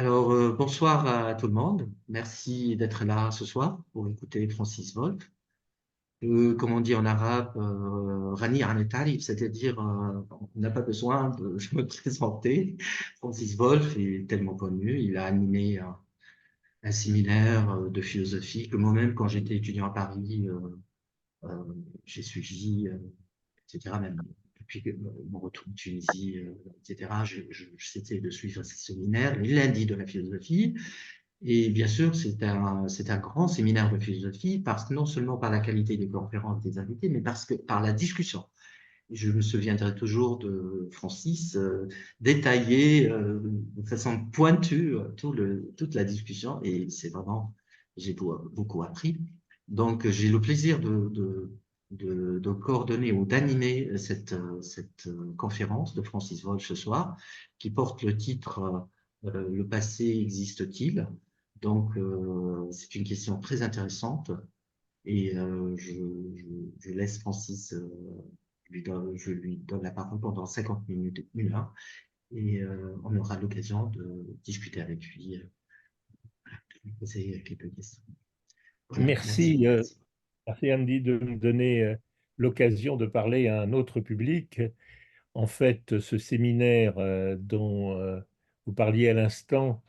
Bonsoir à tout le monde. Merci d'être là ce soir pour écouter Francis Wolff. Comme on dit en arabe, Rani An Tarif, c'est-à-dire on n'a pas besoin de me présenter. Francis Wolff est tellement connu. Il a animé un séminaire de philosophie que moi-même, quand j'étais étudiant à Paris, euh, j'ai suivi, etc. Même depuis mon retour de Tunisie, etc. J'essaie de suivre ces séminaires, les lundis de la philosophie. Et bien sûr, c'est un grand séminaire de philosophie, parce que non seulement par la qualité des conférences des invités, mais parce que par la discussion. Je me souviendrai toujours de Francis détailler de façon pointue toute la discussion, et c'est vraiment, j'ai beaucoup appris. Donc, j'ai le plaisir de coordonner ou d'animer cette conférence de Francis Wolff ce soir, qui porte le titre Le passé existe-t-il? Donc, c'est une question très intéressante et je laisse Francis, je lui donne la parole pendant 50 minutes, une heure, et on aura l'occasion de discuter avec lui, de lui poser quelques questions. Voilà, merci. Merci, merci Andy de me donner l'occasion de parler à un autre public. En fait, ce séminaire dont vous parliez à l'instant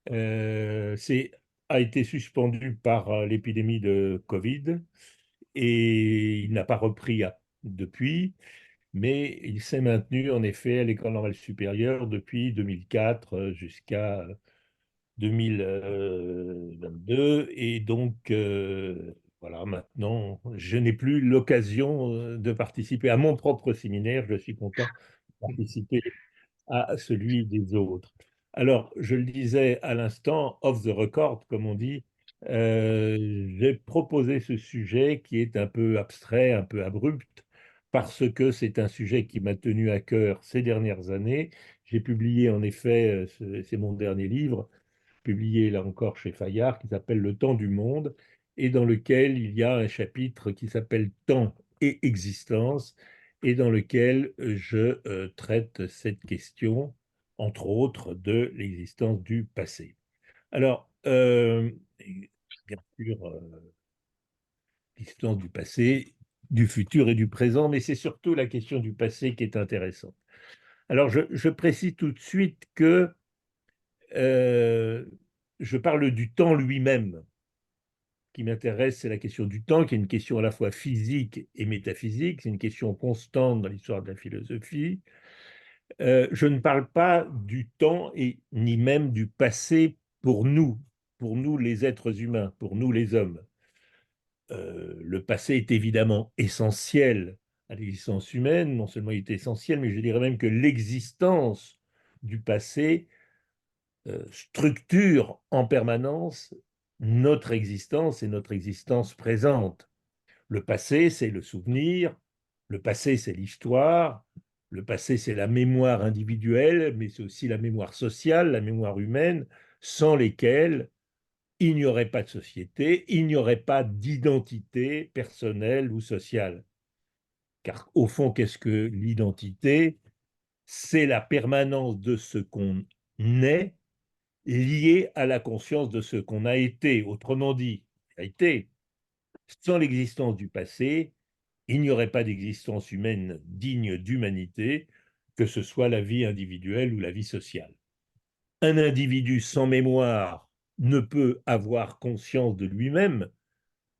a été suspendu par l'épidémie de Covid et il n'a pas repris depuis, mais il s'est maintenu en effet à l'École normale supérieure depuis 2004 jusqu'à 2022. Et donc, voilà, maintenant, je n'ai plus l'occasion de participer à mon propre séminaire. Je suis content de participer à celui des autres. Alors, je le disais à l'instant, off the record, comme on dit, j'ai proposé ce sujet qui est un peu abstrait, un peu abrupt, parce que c'est un sujet qui m'a tenu à cœur ces dernières années. J'ai publié en effet, c'est mon dernier livre, publié là encore chez Fayard, qui s'appelle Le temps du monde, et dans lequel il y a un chapitre qui s'appelle Temps et existence, et dans lequel je traite cette question, entre autres, de l'existence du passé. Alors, bien sûr, l'existence du passé, du futur et du présent, mais c'est surtout la question du passé qui est intéressante. Alors, je précise tout de suite que euh, je parle du temps lui-même. Qui m'intéresse, c'est la question du temps, qui est une question à la fois physique et métaphysique. C'est une question constante dans l'histoire de la philosophie. Je ne parle pas du temps et ni même du passé pour nous les êtres humains, pour nous les hommes. Le passé est évidemment essentiel à l'existence humaine, non seulement il est essentiel, mais je dirais même que l'existence du passé structure en permanence notre existence et notre existence présente. Le passé, c'est le souvenir, le passé, c'est l'histoire, le passé, c'est la mémoire individuelle, mais c'est aussi la mémoire sociale, la mémoire humaine, sans lesquelles il n'y aurait pas de société, il n'y aurait pas d'identité personnelle ou sociale. Car au fond, qu'est-ce que l'identité? C'est la permanence de ce qu'on est lié à la conscience de ce qu'on a été. Autrement dit, a été, sans l'existence du passé, il n'y aurait pas d'existence humaine digne d'humanité, que ce soit la vie individuelle ou la vie sociale. Un individu sans mémoire ne peut avoir conscience de lui-même.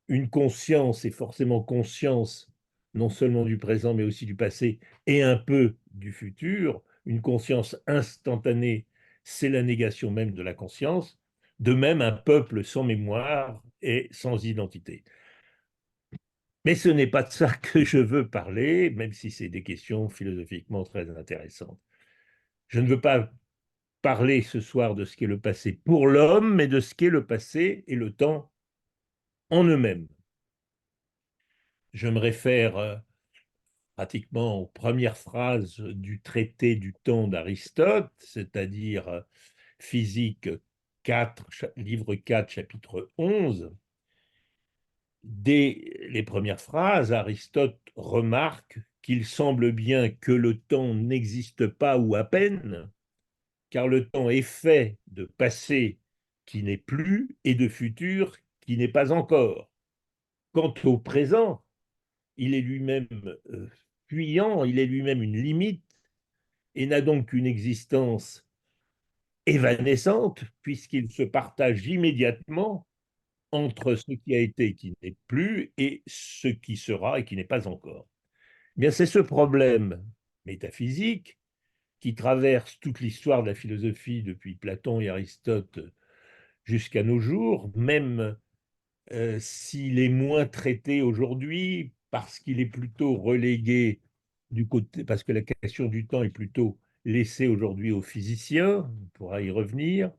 Une conscience est forcément conscience non seulement du présent, mais aussi du passé et un peu du futur. Une conscience instantanée, c'est la négation même de la conscience. De même, un peuple sans mémoire et sans identité. Mais ce n'est pas de ça que je veux parler, même si c'est des questions philosophiquement très intéressantes. Je ne veux pas parler ce soir de ce qu'est le passé pour l'homme, mais de ce qu'est le passé et le temps en eux-mêmes. Je me réfère pratiquement aux premières phrases du traité du temps d'Aristote, c'est-à-dire Physique 4, livre 4, chapitre 11. Dès les premières phrases, Aristote remarque qu'il semble bien que le temps n'existe pas ou à peine, car le temps est fait de passé qui n'est plus et de futur qui n'est pas encore. Quant au présent, il est lui-même fuyant, il est lui-même une limite et n'a donc qu'une existence évanescente puisqu'il se partage immédiatement entre ce qui a été et qui n'est plus et ce qui sera et qui n'est pas encore. Eh bien, c'est ce problème métaphysique qui traverse toute l'histoire de la philosophie depuis Platon et Aristote jusqu'à nos jours, même s'il est moins traité aujourd'hui parce qu'il est plutôt relégué du côté, parce que la question du temps est plutôt laissée aujourd'hui aux physiciens, on pourra y revenir.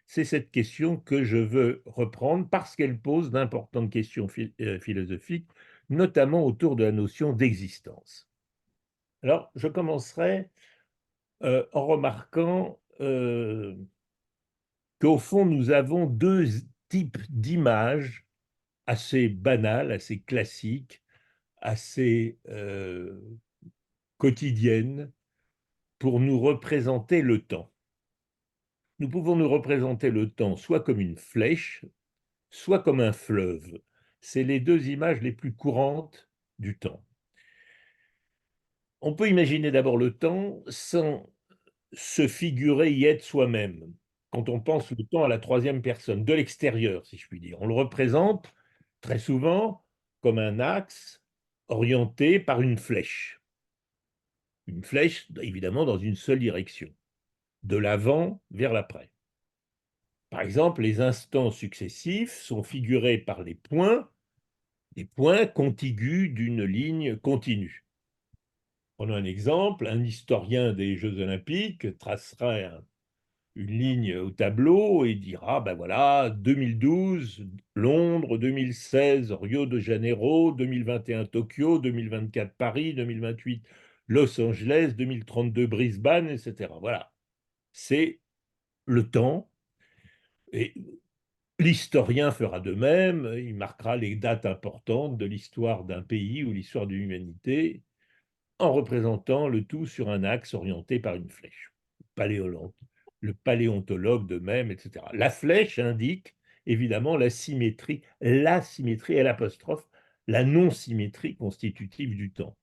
C'est cette question que je veux reprendre parce qu'elle pose d'importantes questions philosophiques, notamment autour de la notion d'existence. Alors, je commencerai en remarquant qu'au fond, nous avons deux types d'images assez banales, assez classiques, assez quotidiennes pour nous représenter le temps. Nous pouvons nous représenter le temps soit comme une flèche, soit comme un fleuve. C'est les deux images les plus courantes du temps. On peut imaginer d'abord le temps sans se figurer y être soi-même. Quand on pense le temps à la troisième personne, de l'extérieur, si je puis dire, on le représente très souvent comme un axe orienté par une flèche. Une flèche, évidemment, dans une seule direction, de l'avant vers l'après. Par exemple, les instants successifs sont figurés par les points, des points contigus d'une ligne continue. Prenons un exemple, un historien des Jeux Olympiques tracera une ligne au tableau et dira, ben voilà, 2012, Londres, 2016, Rio de Janeiro, 2021, Tokyo, 2024, Paris, 2028, Los Angeles, 2032, Brisbane, etc. Voilà, c'est le temps. Et l'historien fera de même, il marquera les dates importantes de l'histoire d'un pays ou l'histoire de l'humanité en représentant le tout sur un axe orienté par une flèche. Le paléontologue de même, etc. La flèche indique évidemment la symétrie et l'apostrophe, la non-symétrie constitutive du temps.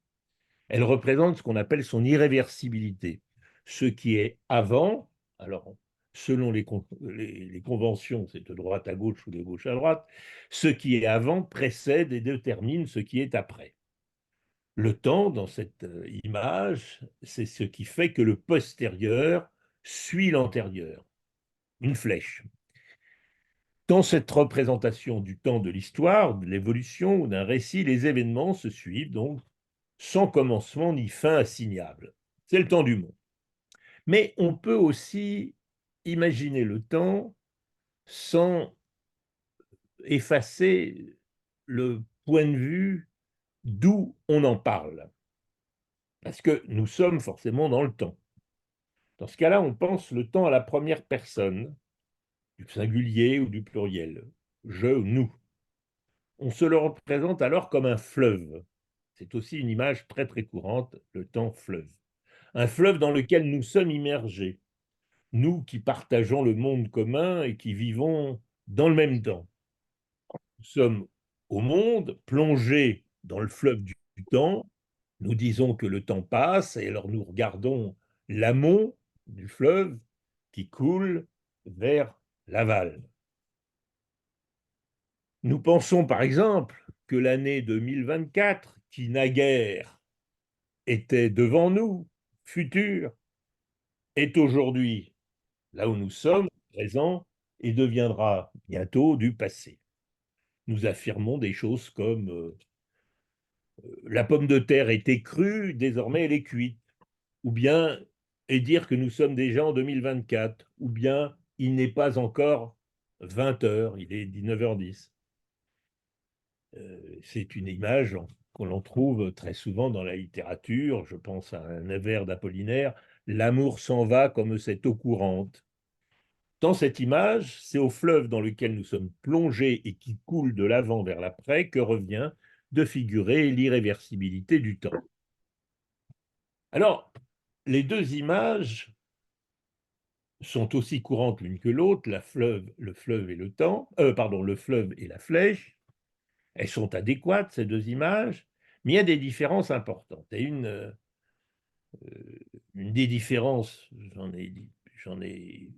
Elle représente ce qu'on appelle son irréversibilité. Ce qui est avant, alors selon les conventions, c'est de droite à gauche ou de gauche à droite, ce qui est avant précède et détermine ce qui est après. Le temps, dans cette image, c'est ce qui fait que le postérieur suit l'antérieur, une flèche. Dans cette représentation du temps de l'histoire, de l'évolution ou d'un récit, les événements se suivent donc sans commencement ni fin assignable. C'est le temps du monde. Mais on peut aussi imaginer le temps sans effacer le point de vue d'où on en parle. Parce que nous sommes forcément dans le temps. Dans ce cas-là, on pense le temps à la première personne, du singulier ou du pluriel, je, nous. On se le représente alors comme un fleuve. C'est aussi une image très très courante, le temps fleuve. Un fleuve dans lequel nous sommes immergés, nous qui partageons le monde commun et qui vivons dans le même temps. Nous sommes au monde, plongés dans le fleuve du temps. Nous disons que le temps passe et alors nous regardons l'amont du fleuve qui coule vers l'aval. Nous pensons par exemple que l'année 2024, qui naguère était devant nous, future, est aujourd'hui là où nous sommes, présent, et deviendra bientôt du passé. Nous affirmons des choses comme la pomme de terre était crue, désormais elle est cuite. Ou bien, et dire que nous sommes déjà en 2024. Ou bien, il n'est pas encore 20 heures, il est 19h10. C'est une image qu'on l'on trouve très souvent dans la littérature. Je pense à un vers d'Apollinaire, l'amour s'en va comme cette eau courante. Dans cette image, c'est au fleuve dans lequel nous sommes plongés et qui coule de l'avant vers l'après que revient de figurer l'irréversibilité du temps. Alors, les deux images sont aussi courantes l'une que l'autre, le fleuve et le temps, pardon, le fleuve et la flèche. Elles sont adéquates, ces deux images, mais il y a des différences importantes. Et une des différences, j'en ai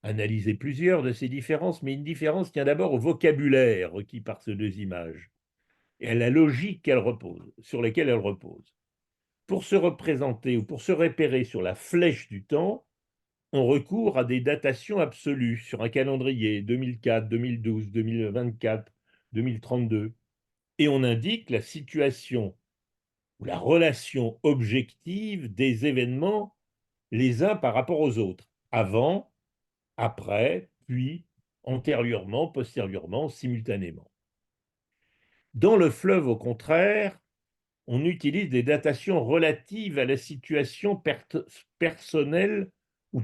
analysé plusieurs de ces différences, mais une différence tient d'abord au vocabulaire requis par ces deux images et à la logique sur laquelle elles reposent. Pour se représenter ou pour se repérer sur la flèche du temps, on recourt à des datations absolues sur un calendrier 2004, 2012, 2024, 2032, et on indique la situation ou la relation objective des événements les uns par rapport aux autres, avant, après, puis, antérieurement, postérieurement, simultanément. Dans le fleuve, au contraire, on utilise des datations relatives à la situation personnelle ou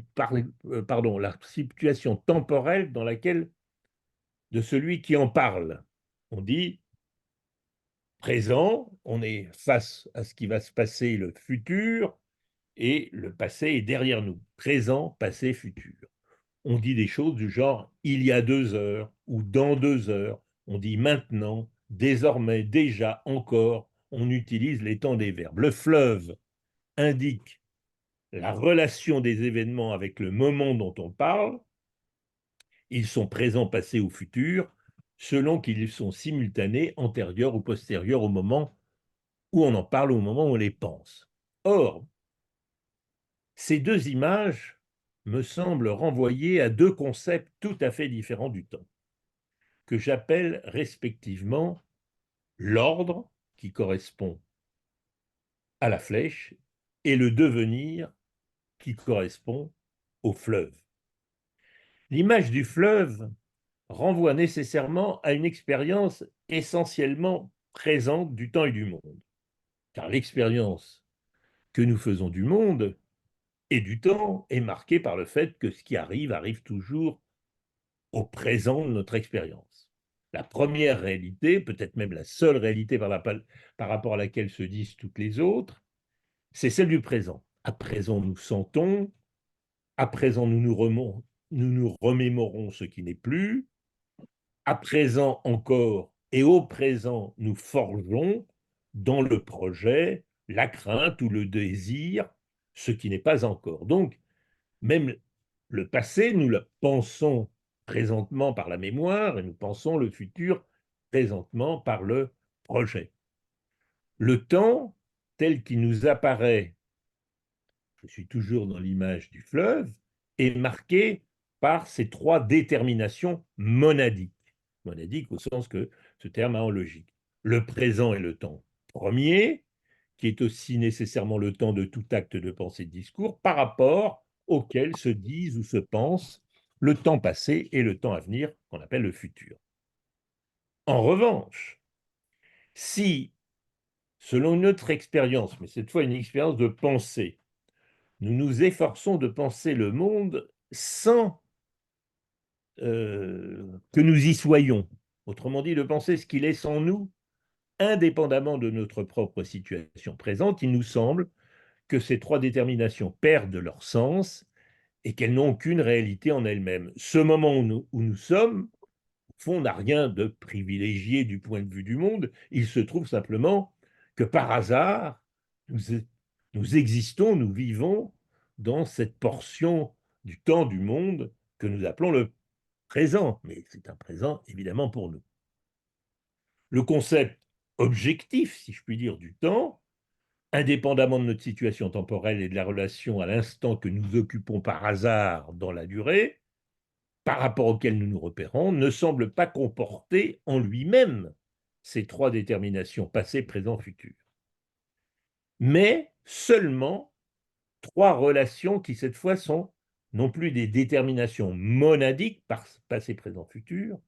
pardon, la situation temporelle dans laquelle de celui qui en parle. On dit présent, on est face à ce qui va se passer, le futur, et le passé est derrière nous. Présent, passé, futur. On dit des choses du genre il y a 2 heures ou dans 2 heures. On dit maintenant, désormais, déjà, encore. On utilise les temps des verbes. Le fleuve indique la relation des événements avec le moment dont on parle. Ils sont présents, passés ou futurs, selon qu'ils sont simultanés, antérieurs ou postérieurs au moment où on en parle ou au moment où on les pense. Or, ces deux images me semblent renvoyer à deux concepts tout à fait différents du temps, que j'appelle respectivement l'ordre, qui correspond à la flèche, et le devenir, qui correspond au fleuve. L'image du fleuve renvoie nécessairement à une expérience essentiellement présente du temps et du monde. Car l'expérience que nous faisons du monde et du temps est marquée par le fait que ce qui arrive arrive toujours au présent de notre expérience. La première réalité, peut-être même la seule réalité par rapport à laquelle se disent toutes les autres, c'est celle du présent. À présent, nous sentons, à présent, nous nous remémorons ce qui n'est plus, à présent encore et au présent, nous forgeons dans le projet la crainte ou le désir, ce qui n'est pas encore. Donc, même le passé, nous le pensons présentement par la mémoire et nous pensons le futur présentement par le projet. Le temps, tel qu'il nous apparaît, je suis toujours dans l'image du fleuve, est marqué par ces trois déterminations monadiques. Monadiques au sens que ce terme a en logique. Le présent est le temps premier, qui est aussi nécessairement le temps de tout acte de pensée et de discours, par rapport auquel se disent ou se pensent le temps passé et le temps à venir, qu'on appelle le futur. En revanche, si, selon notre expérience, mais cette fois une expérience de pensée, nous nous efforçons de penser le monde sans que nous y soyons, autrement dit, de penser ce qu'il est sans nous, indépendamment de notre propre situation présente, il nous semble que ces trois déterminations perdent leur sens et qu'elles n'ont aucune réalité en elles-mêmes. Ce moment où nous sommes, au fond, n'a rien de privilégié du point de vue du monde. Il se trouve simplement que par hasard, nous, nous existons, nous vivons dans cette portion du temps du monde que nous appelons le présent. Mais c'est un présent, évidemment, pour nous. Le concept objectif, si je puis dire, du temps, indépendamment de notre situation temporelle et de la relation à l'instant que nous occupons par hasard dans la durée, par rapport auquel nous nous repérons, ne semble pas comporter en lui-même ces trois déterminations passé, présent, futur, mais seulement trois relations qui, cette fois, sont non plus des déterminations monadiques, par passé, présent, futur,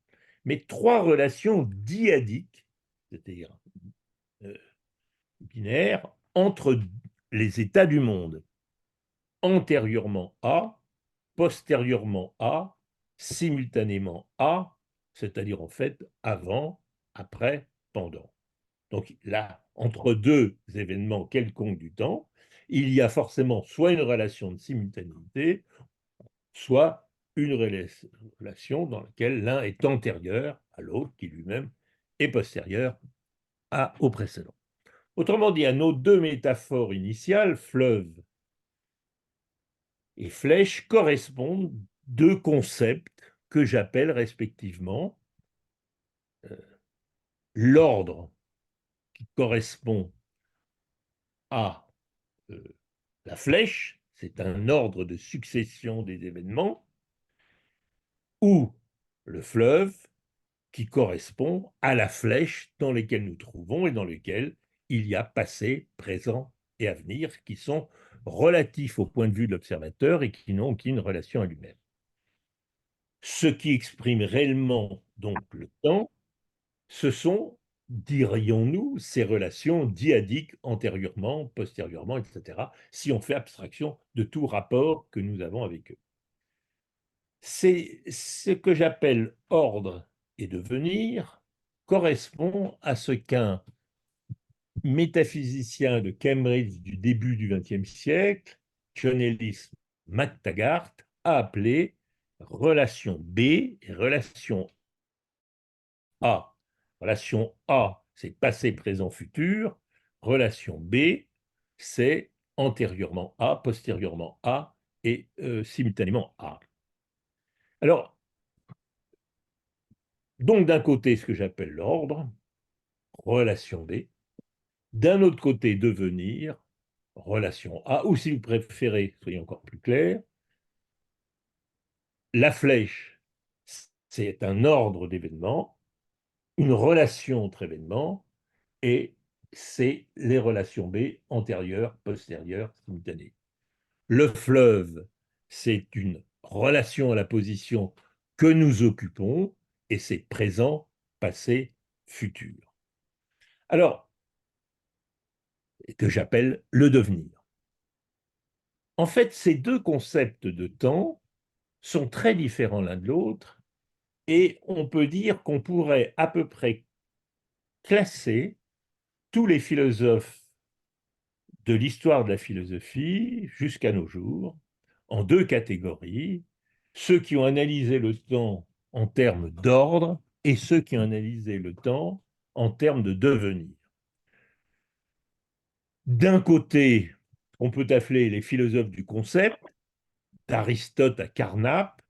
mais trois relations dyadiques, c'est-à-dire euh, binaires, entre les états du monde, antérieurement à, postérieurement à, simultanément à, c'est-à-dire en fait avant, après, pendant. Donc là, entre deux événements quelconques du temps, il y a forcément soit une relation de simultanéité, soit une relation dans laquelle l'un est antérieur à l'autre, qui lui-même est postérieur au précédent. Autrement dit, à nos deux métaphores initiales, fleuve et flèche, correspondent deux concepts que j'appelle respectivement l'ordre qui correspond à la flèche, c'est un ordre de succession des événements, ou le fleuve qui correspond à la flèche dans laquelle nous trouvons et dans lequel il y a passé, présent et avenir qui sont relatifs au point de vue de l'observateur et qui n'ont aucune relation à lui-même. Ce qui exprime réellement donc le temps, ce sont, dirions-nous, ces relations dyadiques antérieurement, postérieurement, etc., si on fait abstraction de tout rapport que nous avons avec eux. C'est ce que j'appelle ordre et devenir correspond à ce qu'un métaphysicien de Cambridge du début du XXe siècle, John Ellis McTaggart, a appelé relation B et relation A. Relation A, c'est passé, présent, futur. Relation B, c'est antérieurement A, postérieurement A et simultanément A. Alors, donc d'un côté, ce que j'appelle l'ordre, relation B, d'un autre côté, devenir, relation A, ou si vous préférez, soyons encore plus clairs, la flèche, c'est un ordre d'événements, une relation entre événements, et c'est les relations B antérieures, postérieures, simultanées. Le fleuve, c'est une relation à la position que nous occupons, et c'est présent, passé, futur. Alors, que j'appelle le devenir. En fait, ces deux concepts de temps sont très différents l'un de l'autre, et on peut dire qu'on pourrait à peu près classer tous les philosophes de l'histoire de la philosophie jusqu'à nos jours en deux catégories, ceux qui ont analysé le temps en termes d'ordre et ceux qui ont analysé le temps en termes de devenir. D'un côté, on peut appeler les philosophes du concept, d'Aristote à Carnap,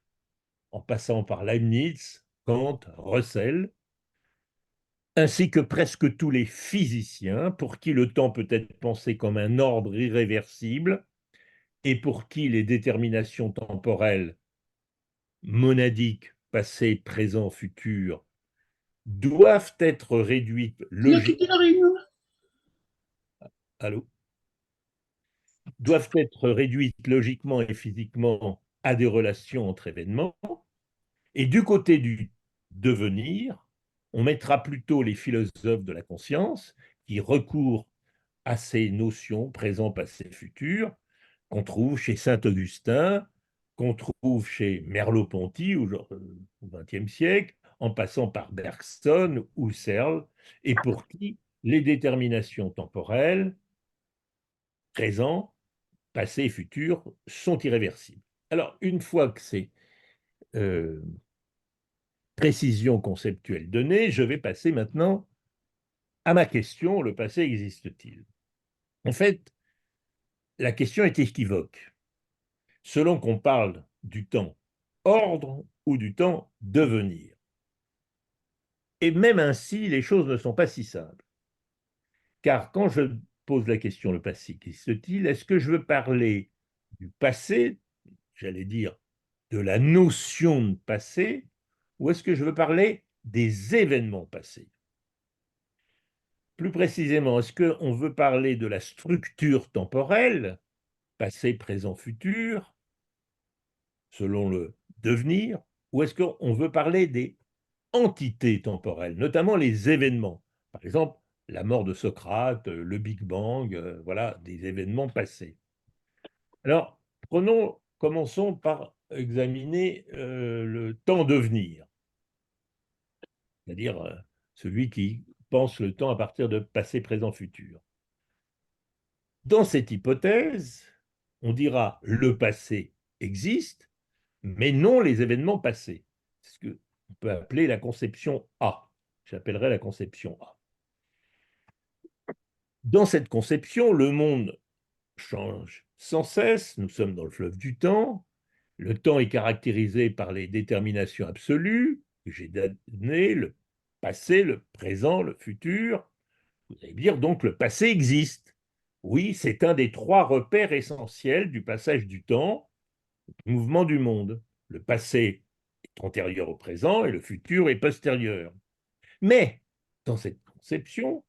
en passant par Leibniz, Kant, Russell, ainsi que presque tous les physiciens pour qui le temps peut être pensé comme un ordre irréversible et pour qui les déterminations temporelles monadiques, passé, présent, futur, doivent être réduites Il a quitté logiquement, la réunion. doivent être réduites logiquement et physiquement à des relations entre événements. Et du côté du devenir, on mettra plutôt les philosophes de la conscience qui recourent à ces notions présent, passé, futur, qu'on trouve chez Saint-Augustin, qu'on trouve chez Merleau-Ponty au XXe siècle, en passant par Bergson, Husserl, et pour qui les déterminations temporelles, présent, passé et futur, sont irréversibles. Alors, une fois que ces précisions conceptuelles données, je vais passer maintenant à ma question, le passé existe-t-il? En fait, la question est équivoque. Selon qu'on parle du temps ordre ou du temps devenir. Et même ainsi, les choses ne sont pas si simples. Car quand je pose la question, le passé existe-t-il, est-ce que je veux parler du passé, j'allais dire de la notion de passé, ou est-ce que je veux parler des événements passés? Plus précisément, est-ce qu'on veut parler de la structure temporelle, passé, présent, futur, selon le devenir, ou est-ce qu'on veut parler des entités temporelles, notamment les événements? Par exemple, la mort de Socrate, le Big Bang, voilà, des événements passés. Alors, commençons par examiner le temps devenir, c'est-à-dire celui qui pense le temps à partir de passé, présent, futur. Dans cette hypothèse, on dira le passé existe, mais non les événements passés. C'est ce qu'on peut appeler la conception A. J'appellerais la conception A. Dans cette conception, le monde change sans cesse, nous sommes dans le fleuve du temps, le temps est caractérisé par les déterminations absolues que j'ai données, le passé, le présent, le futur. Vous allez dire donc le passé existe. Oui, c'est un des trois repères essentiels du passage du temps, du mouvement du monde. Le passé est antérieur au présent et le futur est postérieur. Mais dans cette conception,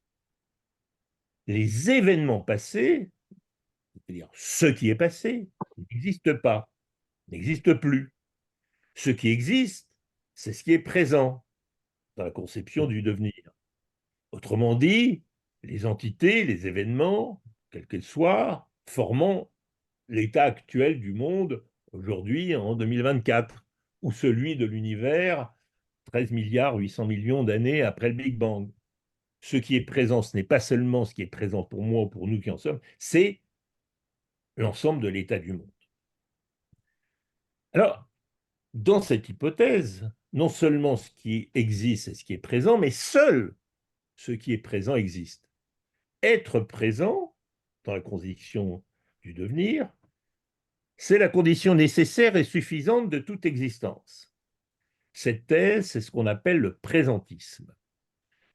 les événements passés, c'est-à-dire ce qui est passé, n'existe pas, n'existe plus. Ce qui existe, c'est ce qui est présent dans la conception du devenir. Autrement dit, les entités, les événements, quels qu'ils soient, formant l'état actuel du monde aujourd'hui en 2024, ou celui de l'univers 13 milliards 800 millions d'années après le Big Bang. Ce qui est présent, ce n'est pas seulement ce qui est présent pour moi ou pour nous qui en sommes, c'est l'ensemble de l'état du monde. Alors, dans cette hypothèse, non seulement ce qui existe est ce qui est présent, mais seul ce qui est présent existe. Être présent, dans la condition du devenir, c'est la condition nécessaire et suffisante de toute existence. Cette thèse, c'est ce qu'on appelle le présentisme.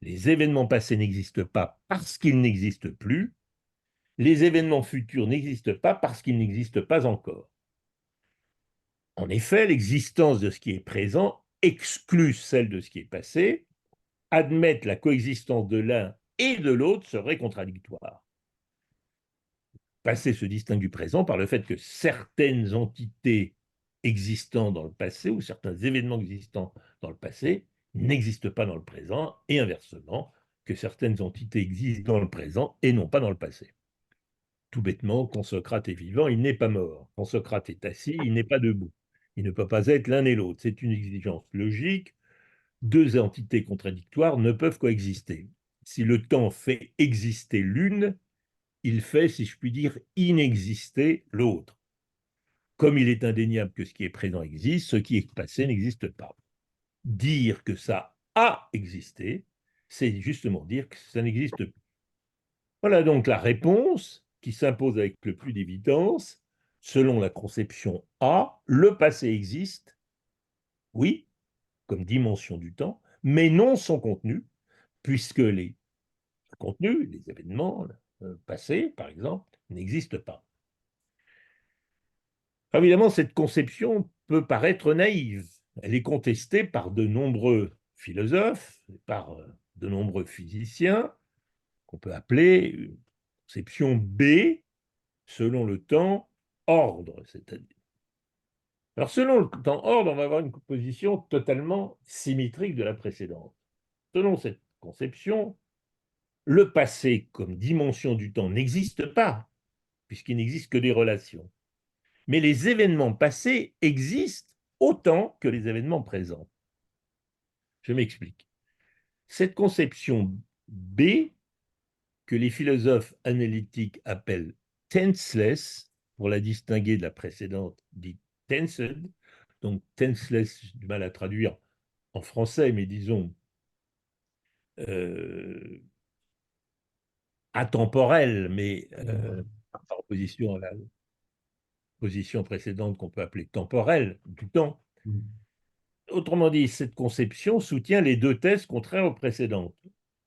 Les événements passés n'existent pas parce qu'ils n'existent plus, les événements futurs n'existent pas parce qu'ils n'existent pas encore. En effet, l'existence de ce qui est présent exclut celle de ce qui est passé. Admettre la coexistence de l'un et de l'autre serait contradictoire. Passé se distingue du présent par le fait que certaines entités existant dans le passé ou certains événements existants dans le passé n'existent pas dans le présent et inversement, que certaines entités existent dans le présent et non pas dans le passé. Tout bêtement, quand Socrate est vivant, il n'est pas mort. Quand Socrate est assis, il n'est pas debout. Il ne peut pas être l'un et l'autre. C'est une exigence logique. Deux entités contradictoires ne peuvent coexister. Si le temps fait exister l'une, il fait, si je puis dire, inexister l'autre. Comme il est indéniable que ce qui est présent existe, ce qui est passé n'existe pas. Dire que ça a existé, c'est justement dire que ça n'existe plus. Voilà donc la réponse qui s'impose avec le plus d'évidence. Selon la conception A, le passé existe, oui, comme dimension du temps, mais non son contenu, puisque les contenus, les événements passés, par exemple, n'existent pas. Évidemment, cette conception peut paraître naïve. Elle est contestée par de nombreux philosophes, par de nombreux physiciens, qu'on peut appeler une conception B, selon le temps ordre, c'est-à-dire. Alors, selon le temps ordre, on va avoir une position totalement symétrique de la précédente. Selon cette conception, le passé comme dimension du temps n'existe pas, puisqu'il n'existe que des relations. Mais les événements passés existent autant que les événements présents. Je m'explique. Cette conception B, que les philosophes analytiques appellent tenseless, pour la distinguer de la précédente dite tensed, donc tenseless, j'ai du mal à traduire en français, mais disons atemporel, mais par opposition à la position précédente qu'on peut appeler temporelle, du temps. Autrement dit, cette conception soutient les deux thèses contraires aux précédentes.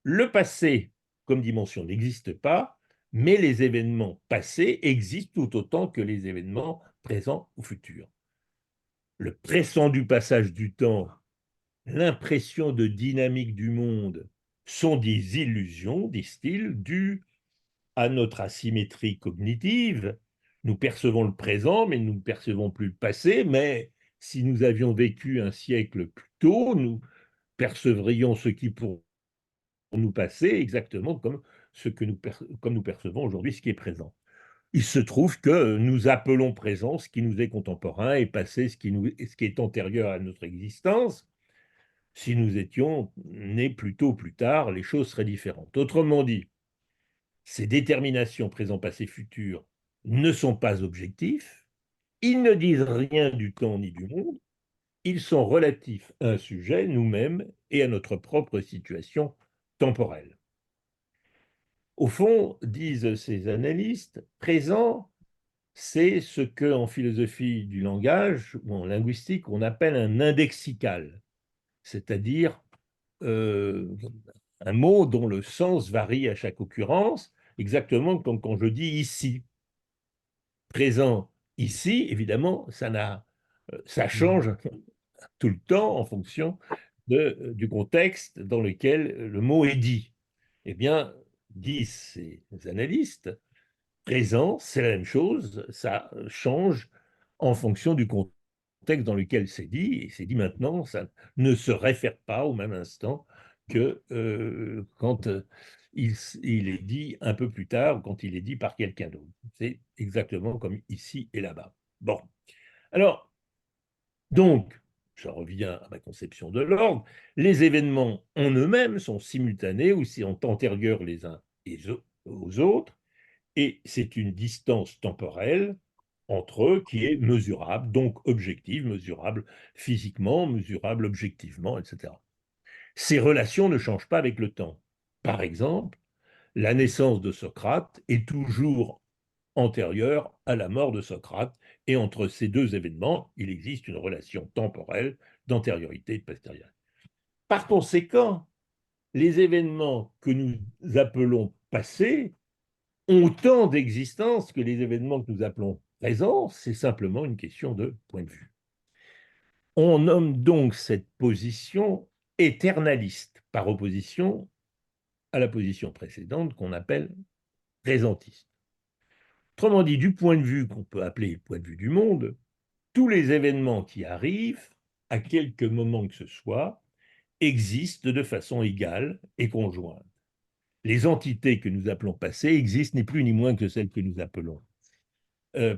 Le passé, comme dimension, n'existe pas, mais les événements passés existent tout autant que les événements présents ou futurs. Le prétendu passage du temps, l'impression de dynamique du monde sont des illusions, disent-ils, dues à notre asymétrie cognitive. Nous percevons le présent, mais nous ne percevons plus le passé, mais si nous avions vécu un siècle plus tôt, nous percevrions ce qui pour nous passait exactement comme, comme nous percevons aujourd'hui ce qui est présent. Il se trouve que nous appelons présent ce qui nous est contemporain et passé ce qui est antérieur à notre existence. Si nous étions nés plus tôt ou plus tard, les choses seraient différentes. Autrement dit, ces déterminations présent, passé, futur ne sont pas objectifs, Ils ne disent rien du temps ni du monde, ils sont relatifs à un sujet, nous-mêmes, et à notre propre situation temporelle. Au fond, disent ces analystes, présent, c'est ce que, en philosophie du langage ou en linguistique, on appelle un indexical, c'est-à-dire euh, un mot dont le sens varie à chaque occurrence, exactement comme quand je dis ici. Présent ici, évidemment, ça Mhm. change tout le temps en fonction du contexte dans lequel le mot est dit. Eh bien, disent ces analystes, présent, c'est la même chose, ça change en fonction du contexte dans lequel c'est dit, et c'est dit maintenant, ça ne se réfère pas au même instant que quand il est dit un peu plus tard, quand il est dit par quelqu'un d'autre. C'est exactement comme ici et là-bas. Bon, alors, donc, je reviens à ma conception de l'ordre, les événements en eux-mêmes sont simultanés ou sont antérieurs les uns aux autres, et c'est une distance temporelle entre eux qui est mesurable, donc objective, mesurable physiquement, mesurable objectivement, etc. Ces relations ne changent pas avec le temps. Par exemple, la naissance de Socrate est toujours antérieure à la mort de Socrate, et entre ces deux événements, il existe une relation temporelle d'antériorité et de postériorité. Par conséquent, les événements que nous appelons passés ont autant d'existence que les événements que nous appelons présents, c'est simplement une question de point de vue. On nomme donc cette position éternaliste, par opposition à la position précédente qu'on appelle présentiste. Autrement dit, du point de vue qu'on peut appeler le point de vue du monde, tous les événements qui arrivent, à quelque moment que ce soit, existent de façon égale et conjointe. Les entités que nous appelons passées existent ni plus ni moins que celles que nous appelons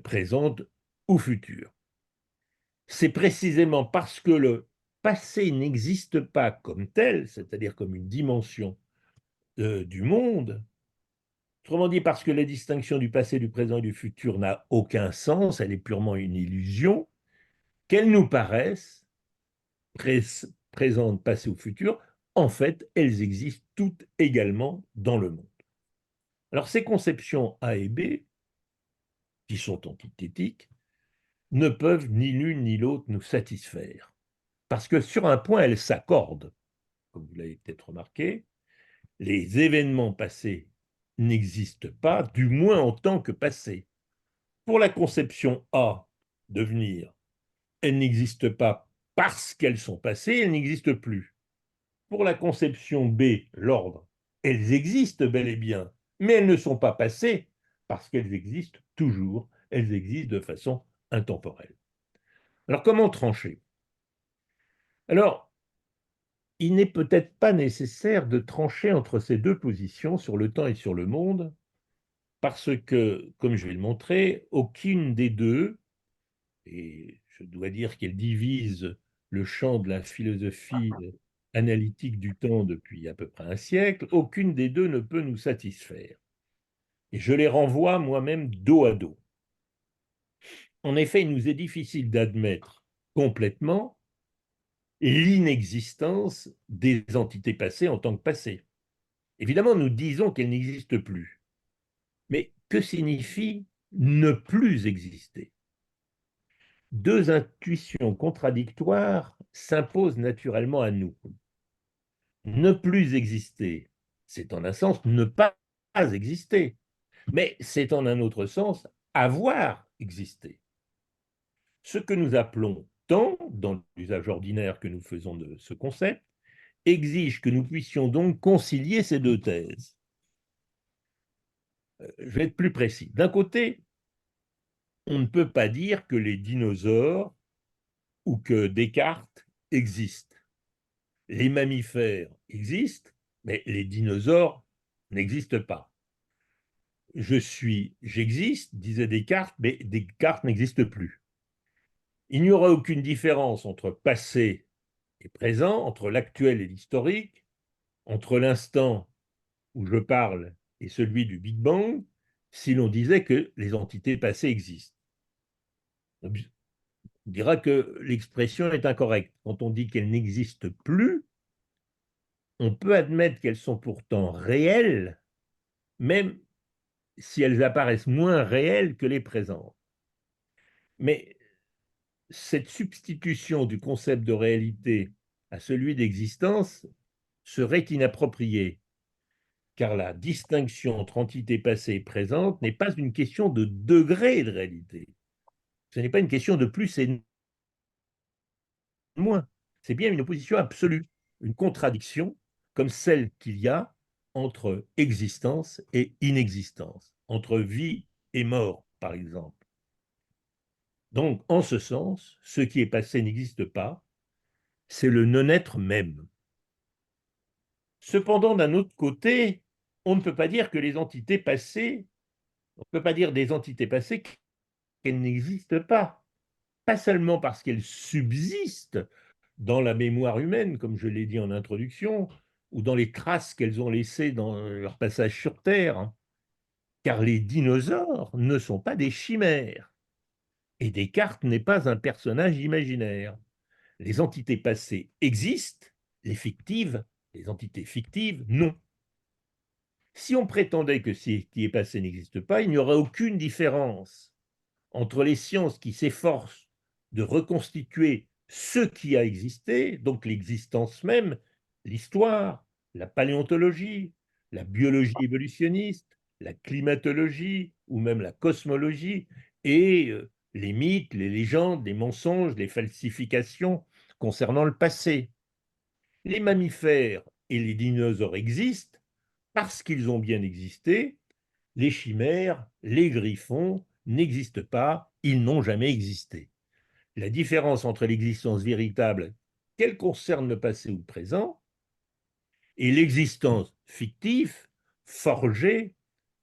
présentes ou futures. C'est précisément parce que le passé n'existe pas comme tel, c'est-à-dire comme une dimension du monde, autrement dit parce que la distinction du passé, du présent et du futur n'a aucun sens, elle est purement une illusion, qu'elles nous paraissent présentes, passées ou futures, en fait, elles existent toutes également dans le monde. Alors ces conceptions A et B, qui sont antithétiques, ne peuvent ni l'une ni l'autre nous satisfaire. Parce que sur un point, elles s'accordent. Comme vous l'avez peut-être remarqué, les événements passés n'existent pas, du moins en tant que passés. Pour la conception A, devenir, elles n'existent pas parce qu'elles sont passées, elles n'existent plus. Pour la conception B, l'ordre, elles existent bel et bien, mais elles ne sont pas passées parce qu'elles existent toujours, elles existent de façon intemporelle. Alors comment trancher? Alors, il n'est peut-être pas nécessaire de trancher entre ces deux positions sur le temps et sur le monde, parce que, comme je vais le montrer, aucune des deux, et je dois dire qu'elle divise le champ de la philosophie analytique du temps depuis à peu près un siècle, aucune des deux ne peut nous satisfaire. Et je les renvoie moi-même dos à dos. En effet, il nous est difficile d'admettre complètement l'inexistence des entités passées en tant que passées. Évidemment, nous disons qu'elles n'existent plus. Mais que signifie ne plus exister? Deux intuitions contradictoires s'imposent naturellement à nous. Ne plus exister, c'est en un sens ne pas exister, mais c'est en un autre sens avoir existé. Ce que nous appelons temps, dans l'usage ordinaire que nous faisons de ce concept, exige que nous puissions donc concilier ces deux thèses. Je vais être plus précis. D'un côté, on ne peut pas dire que les dinosaures ou que Descartes existent. Les mammifères existent, mais les dinosaures n'existent pas. J'existe, disait Descartes, mais Descartes n'existe plus. Il n'y aura aucune différence entre passé et présent, entre l'actuel et l'historique, entre l'instant où je parle et celui du Big Bang, si l'on disait que les entités passées existent. On dira que l'expression est incorrecte. Quand on dit qu'elles n'existent plus, on peut admettre qu'elles sont pourtant réelles, même si elles apparaissent moins réelles que les présentes. Mais cette substitution du concept de réalité à celui d'existence serait inappropriée, car la distinction entre entité passée et présente n'est pas une question de degré de réalité. Ce n'est pas une question de plus et de moins. C'est bien une opposition absolue, une contradiction comme celle qu'il y a entre existence et inexistence, entre vie et mort, par exemple. Donc, en ce sens, ce qui est passé n'existe pas, c'est le non-être même. Cependant, d'un autre côté, on ne peut pas dire que les entités passées, on ne peut pas dire des entités passées qu'elles n'existent pas. Pas seulement parce qu'elles subsistent dans la mémoire humaine, comme je l'ai dit en introduction, ou dans les traces qu'elles ont laissées dans leur passage sur Terre, hein, car les dinosaures ne sont pas des chimères, et Descartes n'est pas un personnage imaginaire. Les entités passées existent, les fictives, les entités fictives, non. Si on prétendait que ce qui est passé n'existe pas, il n'y aurait aucune différence entre les sciences qui s'efforcent de reconstituer ce qui a existé, donc l'existence même, l'histoire, la paléontologie, la biologie évolutionniste, la climatologie ou même la cosmologie, et les mythes, les légendes, les mensonges, les falsifications concernant le passé. Les mammifères et les dinosaures existent parce qu'ils ont bien existé. Les chimères, les griffons n'existent pas, ils n'ont jamais existé. La différence entre l'existence véritable, qu'elle concerne le passé ou le présent, et l'existence fictive, forgée,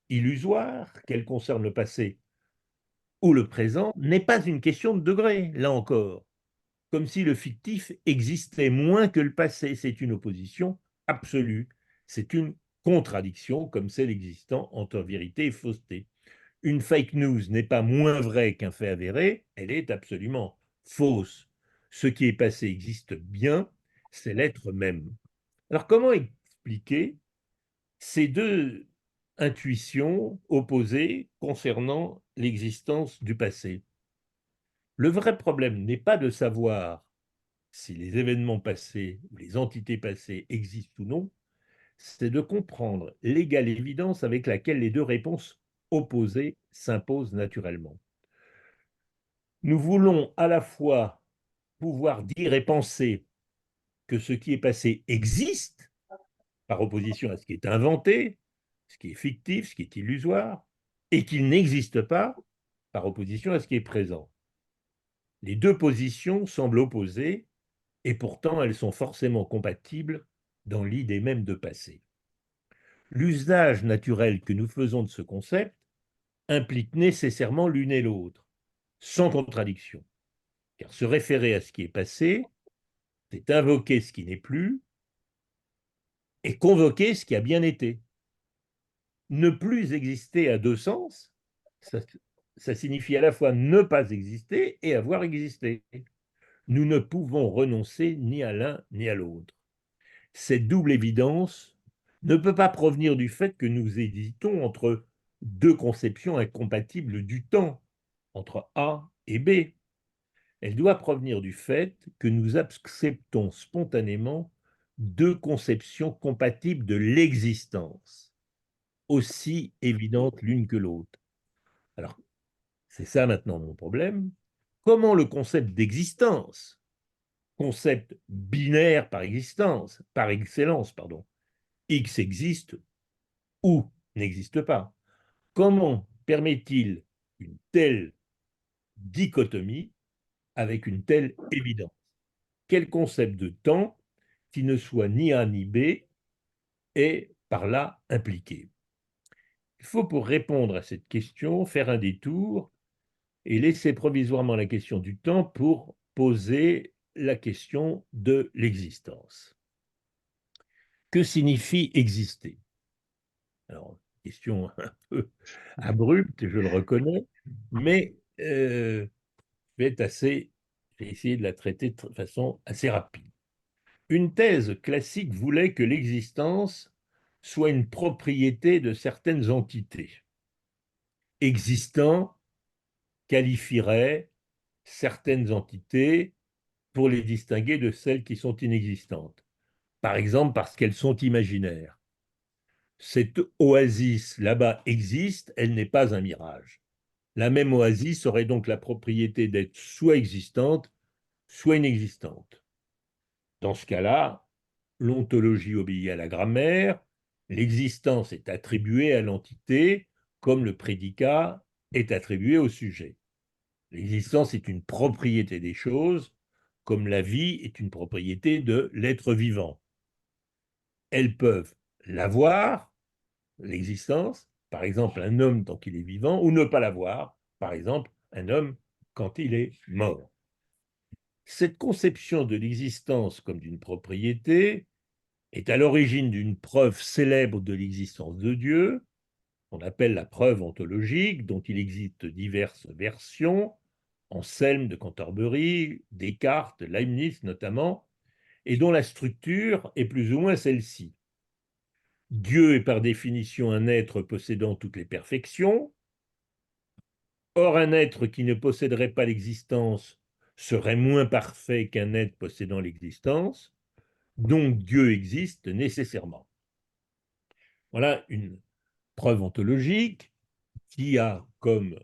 illusoire, qu'elle concerne le passé ou le présent, n'est pas une question de degré, là encore. Comme si le fictif existait moins que le passé. C'est une opposition absolue. C'est une contradiction, comme c'est l'existant entre vérité et fausseté. Une fake news n'est pas moins vraie qu'un fait avéré, elle est absolument fausse. Ce qui est passé existe bien, c'est l'être même. Alors comment expliquer ces deux intuitions opposées concernant l'existence du passé? Le vrai problème n'est pas de savoir si les événements passés ou les entités passées existent ou non, c'est de comprendre l'égale évidence avec laquelle les deux réponses opposées s'imposent naturellement. Nous voulons à la fois pouvoir dire et penser que ce qui est passé existe, par opposition à ce qui est inventé, ce qui est fictif, ce qui est illusoire, et qu'il n'existe pas, par opposition à ce qui est présent. Les deux positions semblent opposées, et pourtant elles sont forcément compatibles dans l'idée même de passé. L'usage naturel que nous faisons de ce concept implique nécessairement l'une et l'autre, sans contradiction, car se référer à ce qui est passé, c'est invoquer ce qui n'est plus et convoquer ce qui a bien été. Ne plus exister a deux sens, ça signifie à la fois ne pas exister et avoir existé. Nous ne pouvons renoncer ni à l'un ni à l'autre. Cette double évidence ne peut pas provenir du fait que nous hésitons entre deux conceptions incompatibles du temps, entre A et B. Elle doit provenir du fait que nous acceptons spontanément deux conceptions compatibles de l'existence, aussi évidentes l'une que l'autre. Alors, c'est ça maintenant mon problème. Comment le concept d'existence, concept binaire par existence, par excellence, pardon, X existe ou n'existe pas, comment permet-il une telle dichotomie avec une telle évidence? Quel concept de temps qui ne soit ni A ni B est par là impliqué? Il faut, pour répondre à cette question, faire un détour et laisser provisoirement la question du temps pour poser la question de l'existence. Que signifie exister? Alors, question un peu abrupte, je le reconnais, mais j'ai essayé de la traiter de façon assez rapide. Une thèse classique voulait que l'existence soit une propriété de certaines entités. Existant qualifierait certaines entités pour les distinguer de celles qui sont inexistantes. Par exemple, parce qu'elles sont imaginaires. Cette oasis là-bas existe, elle n'est pas un mirage. La même oasis aurait donc la propriété d'être soit existante, soit inexistante. Dans ce cas-là, l'ontologie obéit à la grammaire, l'existence est attribuée à l'entité comme le prédicat est attribué au sujet. L'existence est une propriété des choses, comme la vie est une propriété de l'être vivant. Elles peuvent l'avoir, l'existence, par exemple un homme tant qu'il est vivant, ou ne pas l'avoir, par exemple un homme quand il est mort. Cette conception de l'existence comme d'une propriété est à l'origine d'une preuve célèbre de l'existence de Dieu, qu'on appelle la preuve ontologique, dont il existe diverses versions, Anselme de Cantorbéry, Descartes, Leibniz notamment, et dont la structure est plus ou moins celle-ci. Dieu est par définition un être possédant toutes les perfections. Or, un être qui ne posséderait pas l'existence serait moins parfait qu'un être possédant l'existence. Donc, Dieu existe nécessairement. Voilà une preuve ontologique qui a comme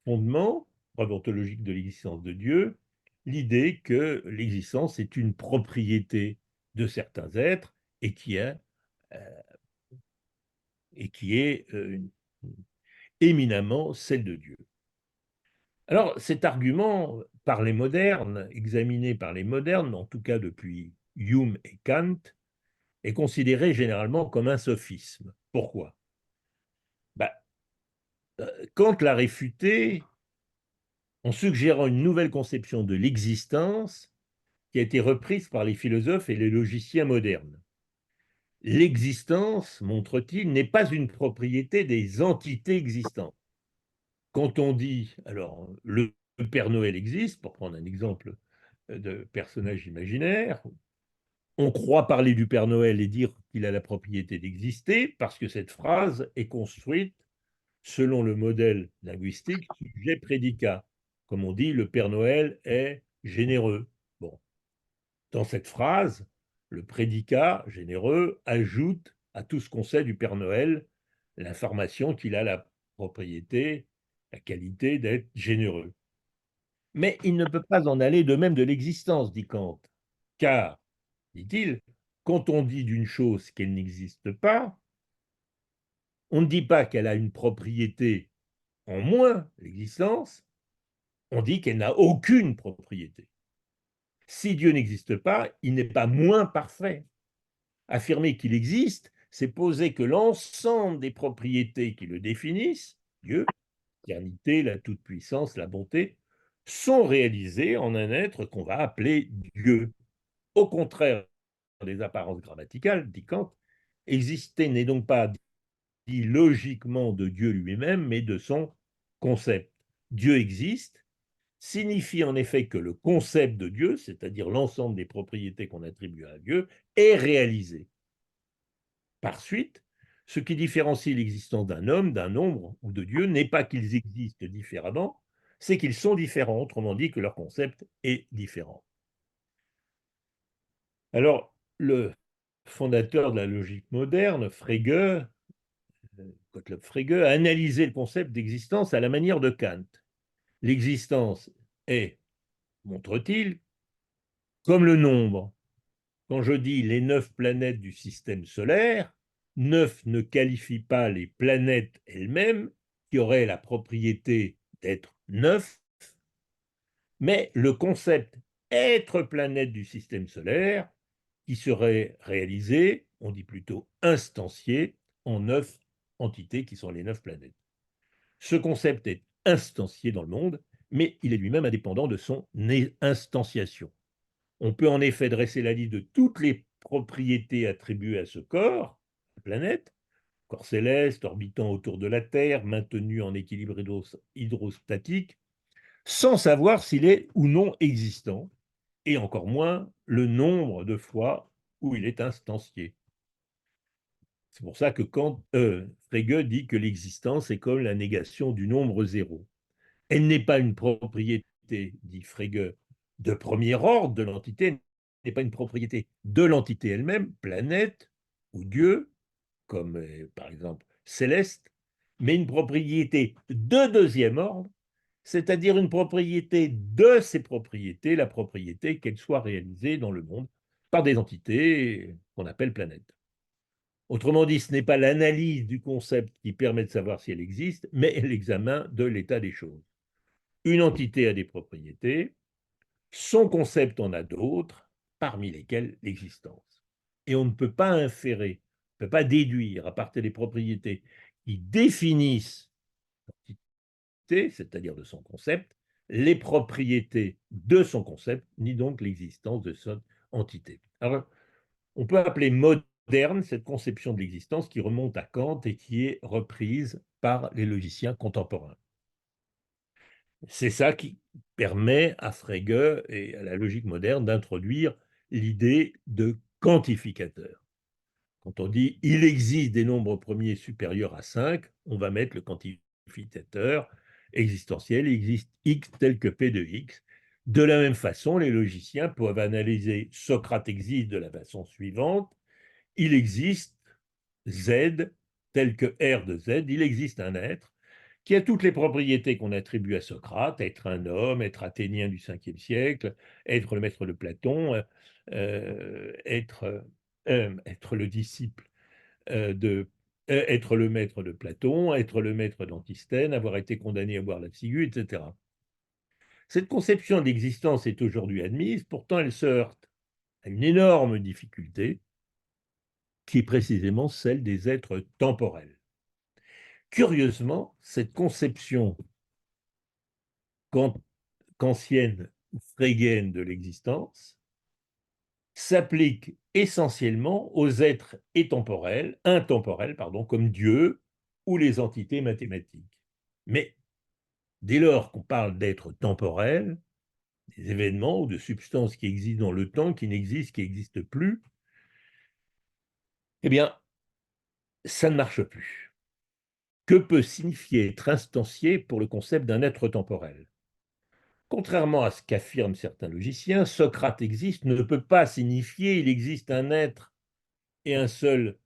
fondement, preuve ontologique de l'existence de Dieu, l'idée que l'existence est une propriété de certains êtres et qui est éminemment celle de Dieu. Alors, cet argument, par les modernes, examiné par les modernes, en tout cas depuis Hume et Kant, est considéré généralement comme un sophisme. Pourquoi? Ben, Kant l'a réfuté en suggérant une nouvelle conception de l'existence qui a été reprise par les philosophes et les logiciens modernes. L'existence, montre-t-il, n'est pas une propriété des entités existantes. Quand on dit, alors, le Père Noël existe, pour prendre un exemple de personnage imaginaire, on croit parler du Père Noël et dire qu'il a la propriété d'exister parce que cette phrase est construite selon le modèle linguistique sujet-prédicat. Comme on dit, le Père Noël est généreux. Bon, dans cette phrase, le prédicat généreux ajoute à tout ce qu'on sait du Père Noël l'information qu'il a la propriété, la qualité d'être généreux. Mais il ne peut pas en aller de même de l'existence, dit Kant, car, dit-il, quand on dit d'une chose qu'elle n'existe pas, on ne dit pas qu'elle a une propriété en moins, l'existence, on dit qu'elle n'a aucune propriété. Si Dieu n'existe pas, il n'est pas moins parfait. Affirmer qu'il existe, c'est poser que l'ensemble des propriétés qui le définissent, Dieu, l'éternité, la toute-puissance, la bonté, sont réalisées en un être qu'on va appeler Dieu. Au contraire des apparences grammaticales, dit Kant, exister n'est donc pas dit logiquement de Dieu lui-même, mais de son concept. Dieu existe signifie en effet que le concept de Dieu, c'est-à-dire l'ensemble des propriétés qu'on attribue à Dieu, est réalisé. Par suite, ce qui différencie l'existence d'un homme, d'un nombre ou de Dieu n'est pas qu'ils existent différemment, c'est qu'ils sont différents, autrement dit que leur concept est différent. Alors, le fondateur de la logique moderne, Frege, Gottlob Frege, a analysé le concept d'existence à la manière de Kant. L'existence est, montre-t-il, comme le nombre. Quand je dis les 9 planètes du système solaire, 9 ne qualifie pas les planètes elles-mêmes, qui auraient la propriété d'être 9, mais le concept être planète du système solaire, qui serait réalisé, on dit plutôt instancié, en 9 entités qui sont les 9 planètes. Ce concept est instancié dans le monde, mais il est lui-même indépendant de son instanciation. On peut en effet dresser la liste de toutes les propriétés attribuées à ce corps, la planète, corps céleste, orbitant autour de la Terre, maintenu en équilibre hydrostatique, sans savoir s'il est ou non existant, et encore moins le nombre de fois où il est instancié. C'est pour ça que Frege dit que l'existence est comme la négation du nombre zéro. Elle n'est pas une propriété, dit Frege, de premier ordre de l'entité, elle n'est pas une propriété de l'entité elle-même, planète ou Dieu, comme par exemple Céleste, mais une propriété de deuxième ordre, c'est-à-dire une propriété de ses propriétés, la propriété qu'elle soit réalisée dans le monde par des entités qu'on appelle planètes. Autrement dit, ce n'est pas l'analyse du concept qui permet de savoir si elle existe, mais l'examen de l'état des choses. Une entité a des propriétés, son concept en a d'autres, parmi lesquelles l'existence. Et on ne peut pas inférer, on ne peut pas déduire à partir des propriétés qui définissent l'entité, c'est-à-dire de son concept, les propriétés de son concept, ni donc l'existence de son entité. Alors, on peut appeler moderne cette conception de l'existence qui remonte à Kant et qui est reprise par les logiciens contemporains. C'est ça qui permet à Frege et à la logique moderne d'introduire l'idée de quantificateur. Quand on dit il existe des nombres premiers supérieurs à 5, on va mettre le quantificateur existentiel, il existe x tel que p de x. De la même façon, les logiciens peuvent analyser Socrate existe de la façon suivante, il existe z tel que r de z, il existe un être qui a toutes les propriétés qu'on attribue à Socrate, être un homme, être athénien du 5e siècle, être le maître de Platon, être le disciple être le maître de Platon, être le maître d'Antisthène, avoir été condamné à boire la ciguë, etc. Cette conception d'existence est aujourd'hui admise, pourtant elle se heurte à une énorme difficulté qui est précisément celle des êtres temporels. Curieusement, cette conception kantienne ou frégéenne de l'existence s'applique essentiellement aux êtres intemporels, comme Dieu ou les entités mathématiques. Mais dès lors qu'on parle d'êtres temporels, des événements ou de substances qui existent dans le temps, qui n'existent plus, eh bien, ça ne marche plus. Que peut signifier être instancié pour le concept d'un être temporel? Contrairement à ce qu'affirment certains logiciens, Socrate existe ne peut pas signifier il existe un être et un seul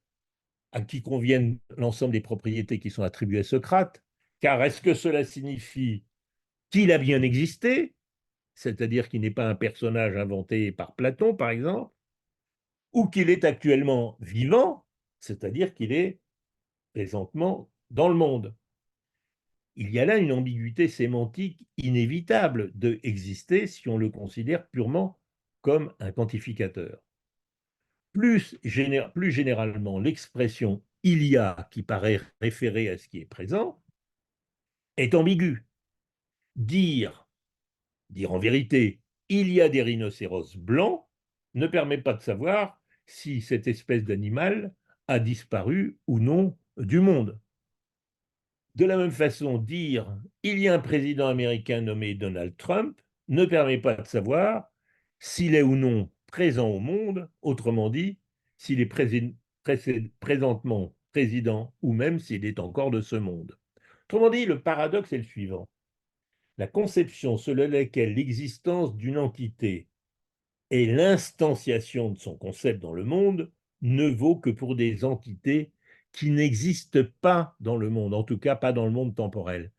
à qui conviennent l'ensemble des propriétés qui sont attribuées à Socrate, car est-ce que cela signifie qu'il a bien existé, c'est-à-dire qu'il n'est pas un personnage inventé par Platon, par exemple, ou qu'il est actuellement vivant, c'est-à-dire qu'il est présentement dans le monde? Il y a là une ambiguïté sémantique inévitable de exister si on le considère purement comme un quantificateur. Plus généralement, l'expression il y a, qui paraît référer à ce qui est présent, est ambiguë. Dire, dire en vérité, il y a des rhinocéros blancs, ne permet pas de savoir si cette espèce d'animal a disparu ou non du monde. De la même façon, dire il y a un président américain nommé Donald Trump ne permet pas de savoir s'il est ou non présent au monde, autrement dit, s'il est présentement président ou même s'il est encore de ce monde. Autrement dit, le paradoxe est le suivant. La conception selon laquelle l'existence d'une entité est l'instanciation de son concept dans le monde ne vaut que pour des entités qui n'existent pas dans le monde, en tout cas pas dans le monde temporel.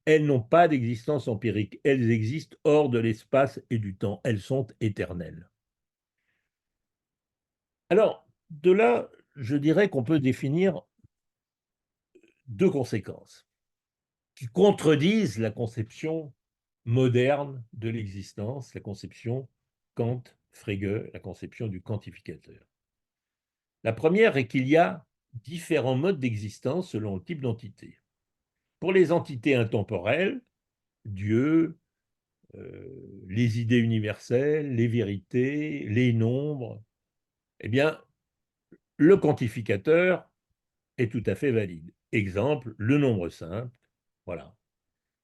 Elles n'ont pas d'existence empirique, elles existent hors de l'espace et du temps, elles sont éternelles. Alors, de là, je dirais qu'on peut définir deux conséquences qui contredisent la conception moderne de l'existence, la conception Kant-Frege, la conception du quantificateur. La première est qu'il y a différents modes d'existence selon le type d'entité. Pour les entités intemporelles, Dieu, les idées universelles, les vérités, les nombres, eh bien, le quantificateur est tout à fait valide. Exemple, le nombre simple, voilà.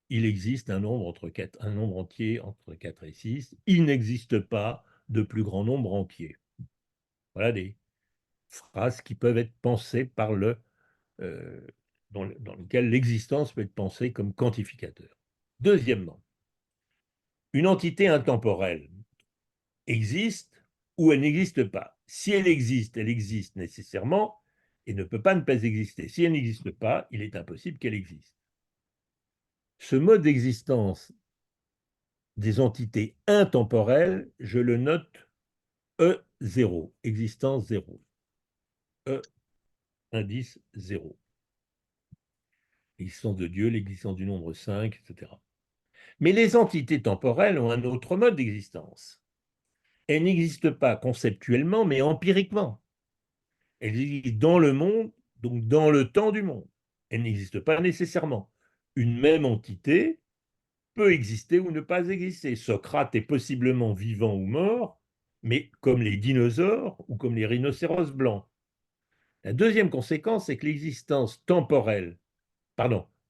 il existe un nombre entier entre 4 et 6. Il n'existe pas de plus grand nombre entier. Voilà des phrases qui peuvent être pensées euh, dans lequel l'existence peut être pensée comme quantificateur. Deuxièmement, une entité intemporelle existe ou elle n'existe pas. Si elle existe nécessairement et ne peut pas ne pas exister. Si elle n'existe pas, il est impossible qu'elle existe. Ce mode d'existence des entités intemporelles, je le note E0, existence 0. E, indice 0. L'existence de Dieu, l'existence du nombre 5, etc. Mais les entités temporelles ont un autre mode d'existence. Elles n'existent pas conceptuellement, mais empiriquement. Elles existent dans le monde, donc dans le temps du monde. Elles n'existent pas nécessairement. Une même entité peut exister ou ne pas exister. Socrate est possiblement vivant ou mort, mais comme les dinosaures ou comme les rhinocéros blancs. La deuxième conséquence, c'est que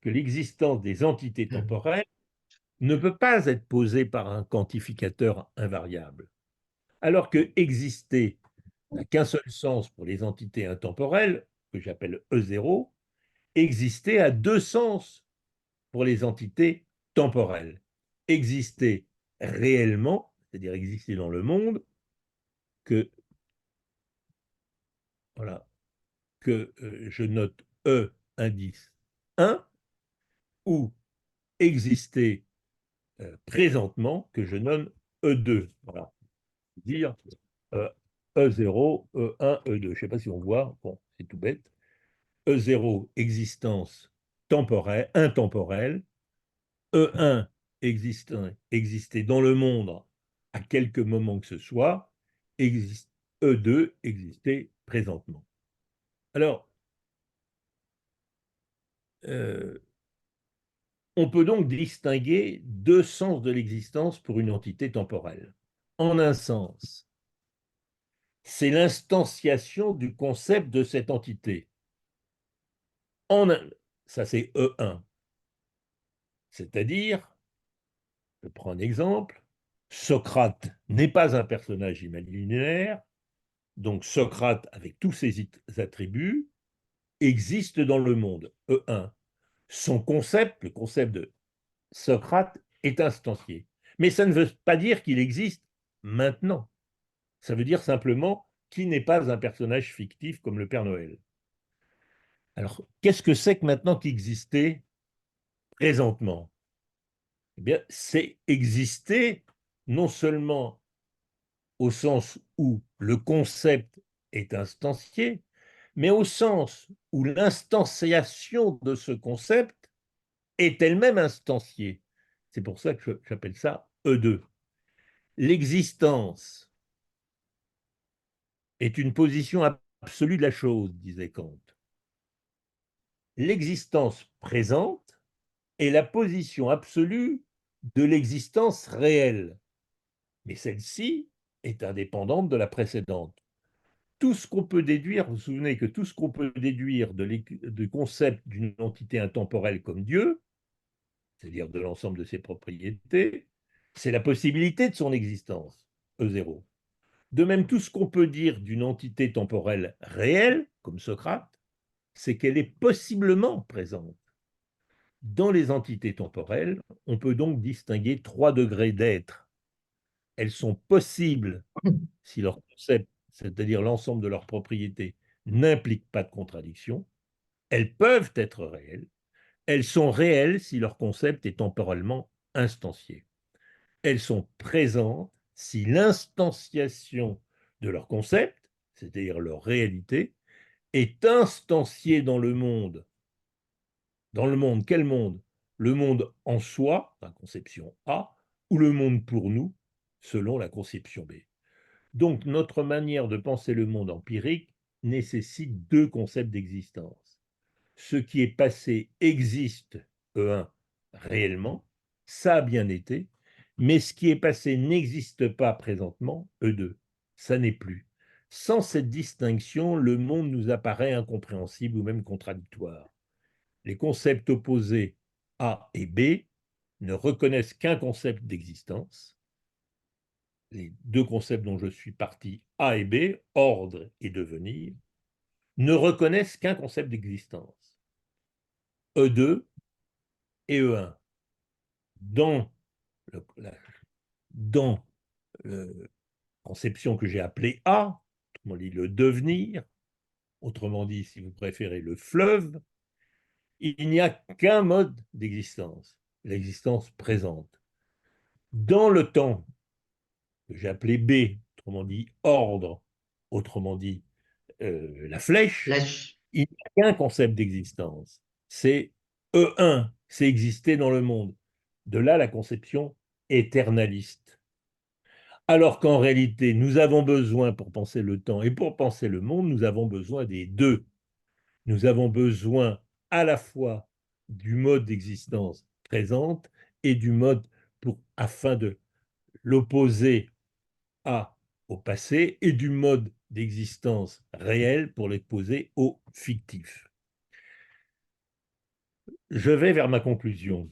que l'existence des entités temporelles ne peut pas être posée par un quantificateur invariable. Alors que exister n'a qu'un seul sens pour les entités intemporelles, que j'appelle E0, exister a deux sens pour les entités temporelles. Exister réellement, c'est-à-dire exister dans le monde, que, voilà, que je note E indice 1, ou exister présentement, que je nomme E2. Voilà. Dire euh, E0, E1, E2. Je ne sais pas si on voit, bon, c'est tout bête. E0, existence temporelle, intemporelle. E1, exister dans le monde à quelque moment que ce soit. E2, exister présentement. Alors, euh, on peut donc distinguer deux sens de l'existence pour une entité temporelle. En un sens, c'est l'instanciation du concept de cette entité. En un, ça c'est E1. C'est-à-dire, je prends un exemple, Socrate n'est pas un personnage imaginaire, donc Socrate, avec tous ses attributs, existe dans le monde. E1. Son concept, le concept de Socrate, est instancié. Mais ça ne veut pas dire qu'il existe maintenant. Ça veut dire simplement qu'il n'est pas un personnage fictif comme le Père Noël. Alors, qu'est-ce que c'est que maintenant qu'exister présentement? Eh bien, c'est exister non seulement au sens où le concept est instancié, mais au sens où l'instanciation de ce concept est elle-même instanciée. C'est pour ça que j'appelle ça E2. L'existence est une position absolue de la chose, disait Kant. L'existence présente est la position absolue de l'existence réelle, mais celle-ci est indépendante de la précédente. Tout ce qu'on peut déduire, vous vous souvenez que tout ce qu'on peut déduire du concept d'une entité intemporelle comme Dieu, c'est-à-dire de l'ensemble de ses propriétés, c'est la possibilité de son existence, E0. De même, tout ce qu'on peut dire d'une entité temporelle réelle, comme Socrate, c'est qu'elle est possiblement présente. Dans les entités temporelles, on peut donc distinguer trois degrés d'être. Elles sont possibles si leur concept, c'est-à-dire l'ensemble de leurs propriétés, n'implique pas de contradiction. Elles peuvent être réelles. Elles sont réelles si leur concept est temporellement instancié. Elles sont présentes si l'instanciation de leur concept, c'est-à-dire leur réalité, est instanciée dans le monde. Dans le monde, quel monde? Le monde en soi, la conception A, ou le monde pour nous, selon la conception B. Donc, notre manière de penser le monde empirique nécessite deux concepts d'existence. Ce qui est passé existe, E1, réellement, ça a bien été, mais ce qui est passé n'existe pas présentement, E2, ça n'est plus. Sans cette distinction, le monde nous apparaît incompréhensible ou même contradictoire. Les concepts opposés A et B ne reconnaissent qu'un concept d'existence. Les deux concepts dont je suis parti, A et B, ordre et devenir, ne reconnaissent qu'un concept d'existence, E2 et E1. Dans, dans la conception que j'ai appelée A, autrement dit le devenir, autrement dit, si vous préférez, le fleuve, il n'y a qu'un mode d'existence, l'existence présente. Dans le temps, que j'ai appelé B, autrement dit ordre, autrement dit la flèche, Flèche. il n'y a qu'un concept d'existence. C'est E1, c'est exister dans le monde. De là la conception éternaliste. Alors qu'en réalité, nous avons besoin, pour penser le temps et pour penser le monde, nous avons besoin des deux. Nous avons besoin à la fois du mode d'existence présente et du mode afin de l'opposer au passé et du mode d'existence réel pour l'opposer au fictif. Je vais vers ma conclusion.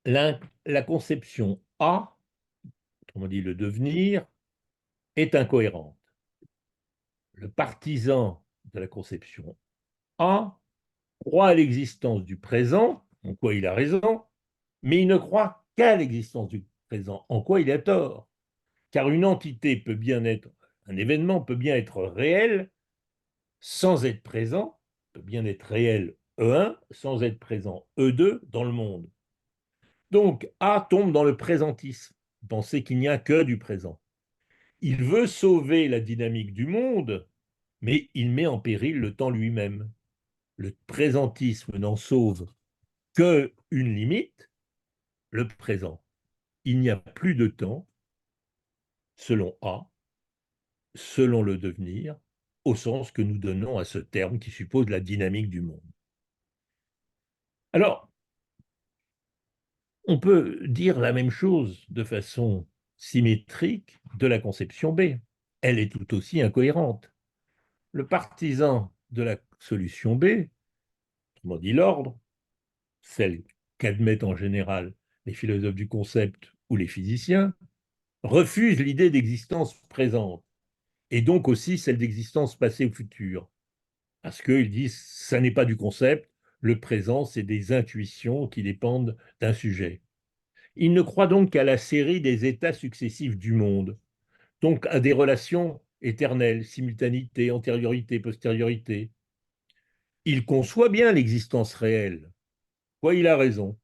La conception A, autrement dit le devenir, est incohérente. Le partisan de la conception A croit à l'existence du présent, en quoi il a raison, mais il ne croit qu'à l'existence du présent, en quoi il a tort. Car une entité peut bien être, un événement peut bien être réel sans être présent, peut bien être réel E1 sans être présent E2 dans le monde. Donc A tombe dans le présentisme, penser qu'il n'y a que du présent. Il veut sauver la dynamique du monde, mais il met en péril le temps lui-même. Le présentisme n'en sauve que une limite, le présent. Il n'y a plus de temps, selon A, selon le devenir, au sens que nous donnons à ce terme qui suppose la dynamique du monde. Alors, on peut dire la même chose de façon symétrique de la conception B. Elle est tout aussi incohérente. Le partisan de la solution B, autrement dit l'ordre, celle qu'admettent en général les philosophes du concept ou les physiciens, refuse l'idée d'existence présente et donc aussi celle d'existence passée ou future. Parce qu'ils disent ça n'est pas du concept, le présent, c'est des intuitions qui dépendent d'un sujet. Ils ne croient donc qu'à la série des états successifs du monde, donc à des relations éternelles, simultanéité, antériorité, postériorité. Il conçoit bien l'existence réelle, quoi il a raison,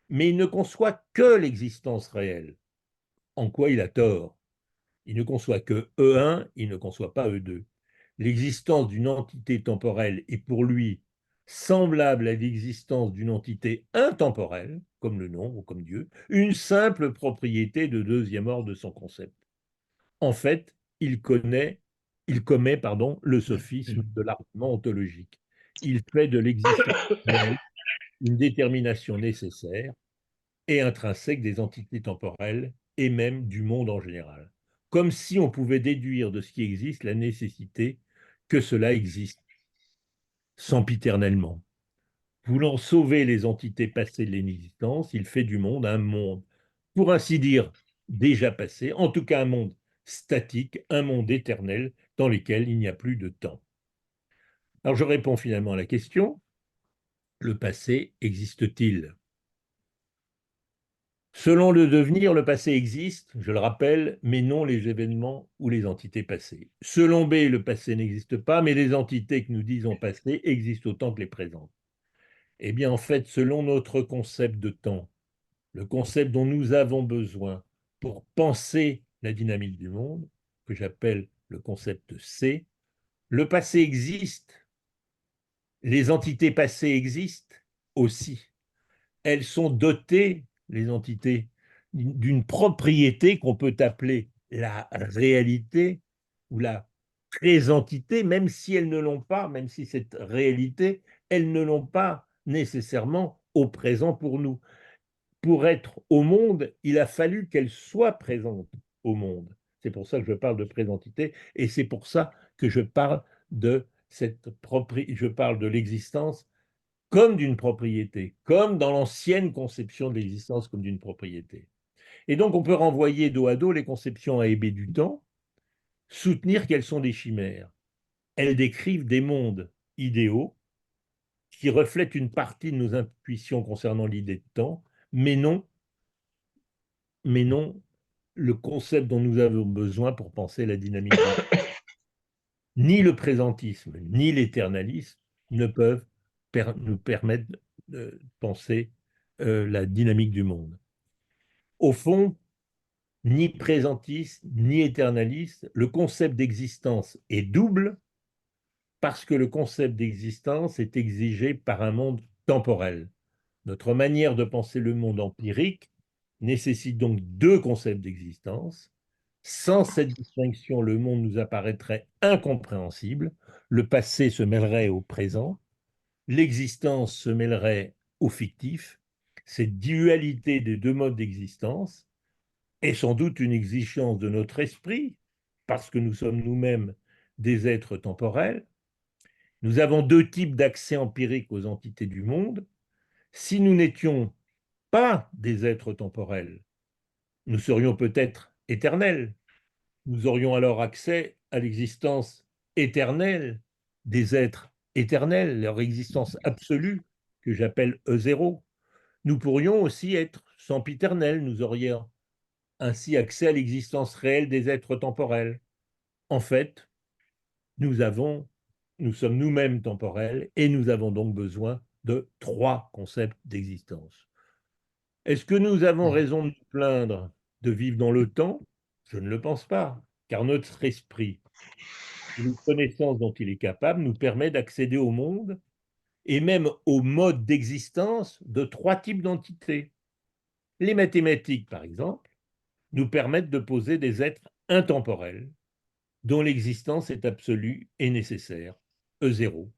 mais il ne conçoit que l'existence réelle, en quoi il a tort. Il ne conçoit que E1, il ne conçoit pas E2. L'existence d'une entité temporelle est pour lui semblable à l'existence d'une entité intemporelle, comme le nom ou comme Dieu, une simple propriété de deuxième ordre de son concept. En fait, il commet le sophisme de l'argument ontologique. Il fait de l'existence réelle une détermination nécessaire et intrinsèque des entités temporelles et même du monde en général, comme si on pouvait déduire de ce qui existe la nécessité que cela existe sempiternellement. Voulant sauver les entités passées de l'existence, il fait du monde un monde, pour ainsi dire, déjà passé, en tout cas un monde statique, un monde éternel dans lequel il n'y a plus de temps. Alors je réponds finalement à la question, le passé existe-t-il? Selon le devenir, le passé existe, je le rappelle, mais non les événements ou les entités passées. Selon B, le passé n'existe pas, mais les entités que nous disons passées existent autant que les présentes. Eh bien, en fait, selon notre concept de temps, le concept dont nous avons besoin pour penser la dynamique du monde, que j'appelle le concept C, le passé existe, les entités passées existent aussi. Elles sont dotées, les entités, d'une propriété qu'on peut appeler la réalité ou la présentité, même si elles ne l'ont pas, même si cette réalité, elles ne l'ont pas nécessairement au présent pour nous. Pour être au monde, il a fallu qu'elles soient présentes au monde. C'est pour ça que je parle de présentité et c'est pour ça que je parle de l'existence comme d'une propriété, comme dans l'ancienne conception de l'existence comme d'une propriété. Et donc, on peut renvoyer dos à dos les conceptions A et B du temps, soutenir qu'elles sont des chimères. Elles décrivent des mondes idéaux qui reflètent une partie de nos intuitions concernant l'idée de temps, mais non, mais non le concept dont nous avons besoin pour penser la dynamique du monde. Ni le présentisme, ni l'éternalisme ne peuvent nous permettre de penser la dynamique du monde. Au fond, ni présentiste, ni éternaliste, le concept d'existence est double parce que le concept d'existence est exigé par un monde temporel. Notre manière de penser le monde empirique nécessite donc deux concepts d'existence. Sans cette distinction, le monde nous apparaîtrait incompréhensible, le passé se mêlerait au présent, l'existence se mêlerait au fictif. Cette dualité des deux modes d'existence est sans doute une exigence de notre esprit, parce que nous sommes nous-mêmes des êtres temporels. Nous avons deux types d'accès empirique aux entités du monde. Si nous n'étions pas des êtres temporels, nous serions peut-être éternels. Nous aurions alors accès à l'existence éternelle des êtres éternels, leur existence absolue, que j'appelle E0. Nous pourrions aussi être sempiternels, nous aurions ainsi accès à l'existence réelle des êtres temporels. En fait, nous avons, nous sommes nous-mêmes temporels et nous avons donc besoin de trois concepts d'existence. Est-ce que nous avons raison de nous plaindre de vivre dans le temps? Je ne le pense pas, car notre esprit, une connaissance dont il est capable, nous permet d'accéder au monde et même au mode d'existence de trois types d'entités. Les mathématiques, par exemple, nous permettent de poser des êtres intemporels dont l'existence est absolue et nécessaire. E0,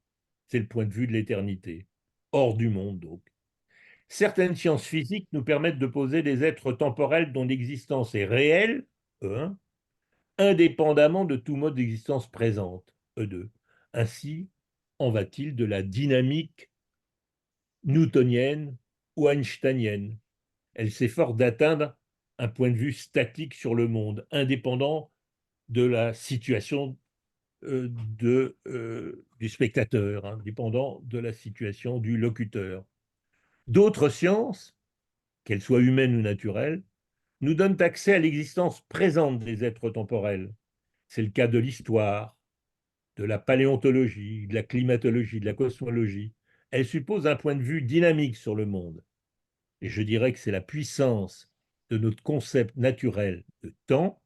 c'est le point de vue de l'éternité, hors du monde donc. Certaines sciences physiques nous permettent de poser des êtres temporels dont l'existence est réelle, E1, indépendamment de tout mode d'existence présente, E2. Ainsi en va-t-il de la dynamique newtonienne ou einsteinienne. Elle s'efforce d'atteindre un point de vue statique sur le monde, indépendant de la situation du spectateur, hein, dépendant de la situation du locuteur. D'autres sciences, qu'elles soient humaines ou naturelles, nous donnent accès à l'existence présente des êtres temporels. C'est le cas de l'histoire, de la paléontologie, de la climatologie, de la cosmologie. Elles supposent un point de vue dynamique sur le monde. Et je dirais que c'est la puissance de notre concept naturel de temps,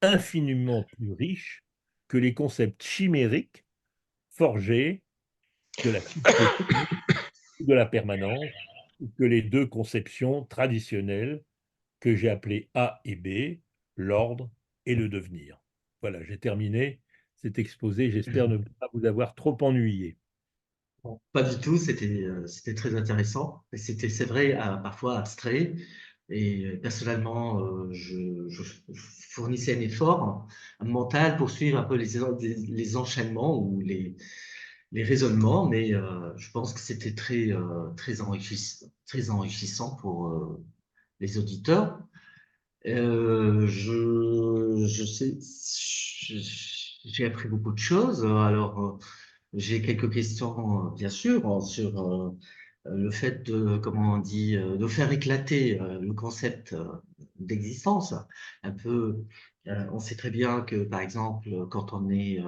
infiniment plus riche que les concepts chimériques forgés de la succession, de la permanence, que les deux conceptions traditionnelles que j'ai appelées A et B, l'ordre et le devenir. Voilà, j'ai terminé cet exposé. J'espère ne pas vous avoir trop ennuyé. Bon, pas du tout, c'était très intéressant. Et c'est vrai, parfois abstrait. Et personnellement, je fournissais un effort mental pour suivre un peu les enchaînements ou les raisonnements, mais je pense que c'était très enrichissant pour les auditeurs. Je sais, j'ai appris beaucoup de choses. Alors, j'ai quelques questions, bien sûr, sur le fait de, comment on dit, de faire éclater le concept d'existence. Un peu, on sait très bien que, par exemple, quand on est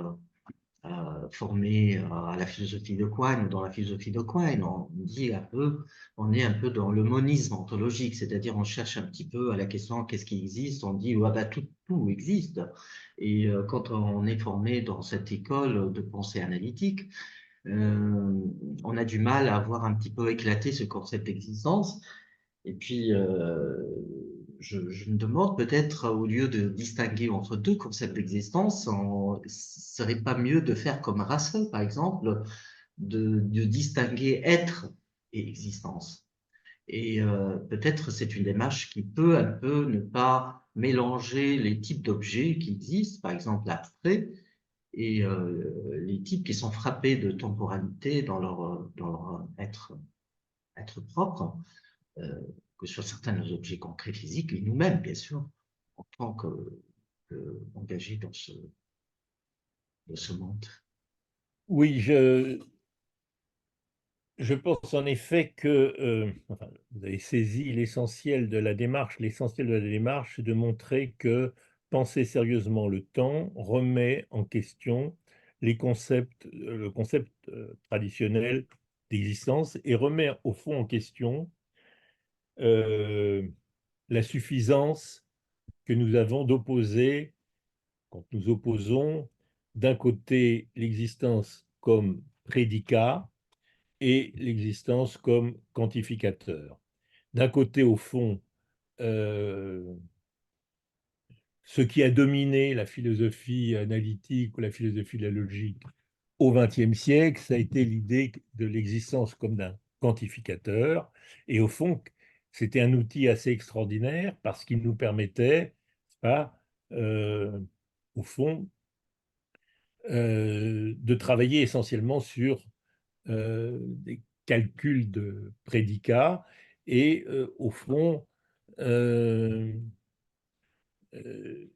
formé à la philosophie de Quine, dans la philosophie de Quine, on dit un peu, on est un peu dans le monisme ontologique, c'est-à-dire on cherche un petit peu à la question qu'est-ce qui existe, on dit ouais, bah, tout existe. Et quand on est formé dans cette école de pensée analytique, euh, on a du mal à voir un petit peu éclater ce concept d'existence. Et puis, je me demande peut-être, au lieu de distinguer entre deux concepts d'existence, serait pas mieux de faire comme Russell, par exemple, de distinguer être et existence. Et peut-être c'est une démarche qui peut un peu ne pas mélanger les types d'objets qui existent, par exemple l'abstrait, Et les types qui sont frappés de temporalité dans leur être propre, euh, que ce soit certains objets concrets physiques, et nous-mêmes, bien sûr, en tant qu'engagés dans ce monde. Oui, je pense en effet que enfin, vous avez saisi l'essentiel de la démarche. L'essentiel de la démarche, c'est de montrer que penser sérieusement le temps remet en question le concept traditionnel d'existence et remet au fond en question euh, la suffisance que nous avons d'opposer, quand nous opposons d'un côté l'existence comme prédicat et l'existence comme quantificateur. D'un côté, au fond, euh, ce qui a dominé la philosophie analytique ou la philosophie de la logique au XXe siècle, ça a été l'idée de l'existence comme d'un quantificateur. Et au fond, c'était un outil assez extraordinaire parce qu'il nous permettait, pas, euh, au fond, de travailler essentiellement sur des calculs de prédicats et au fond euh, euh,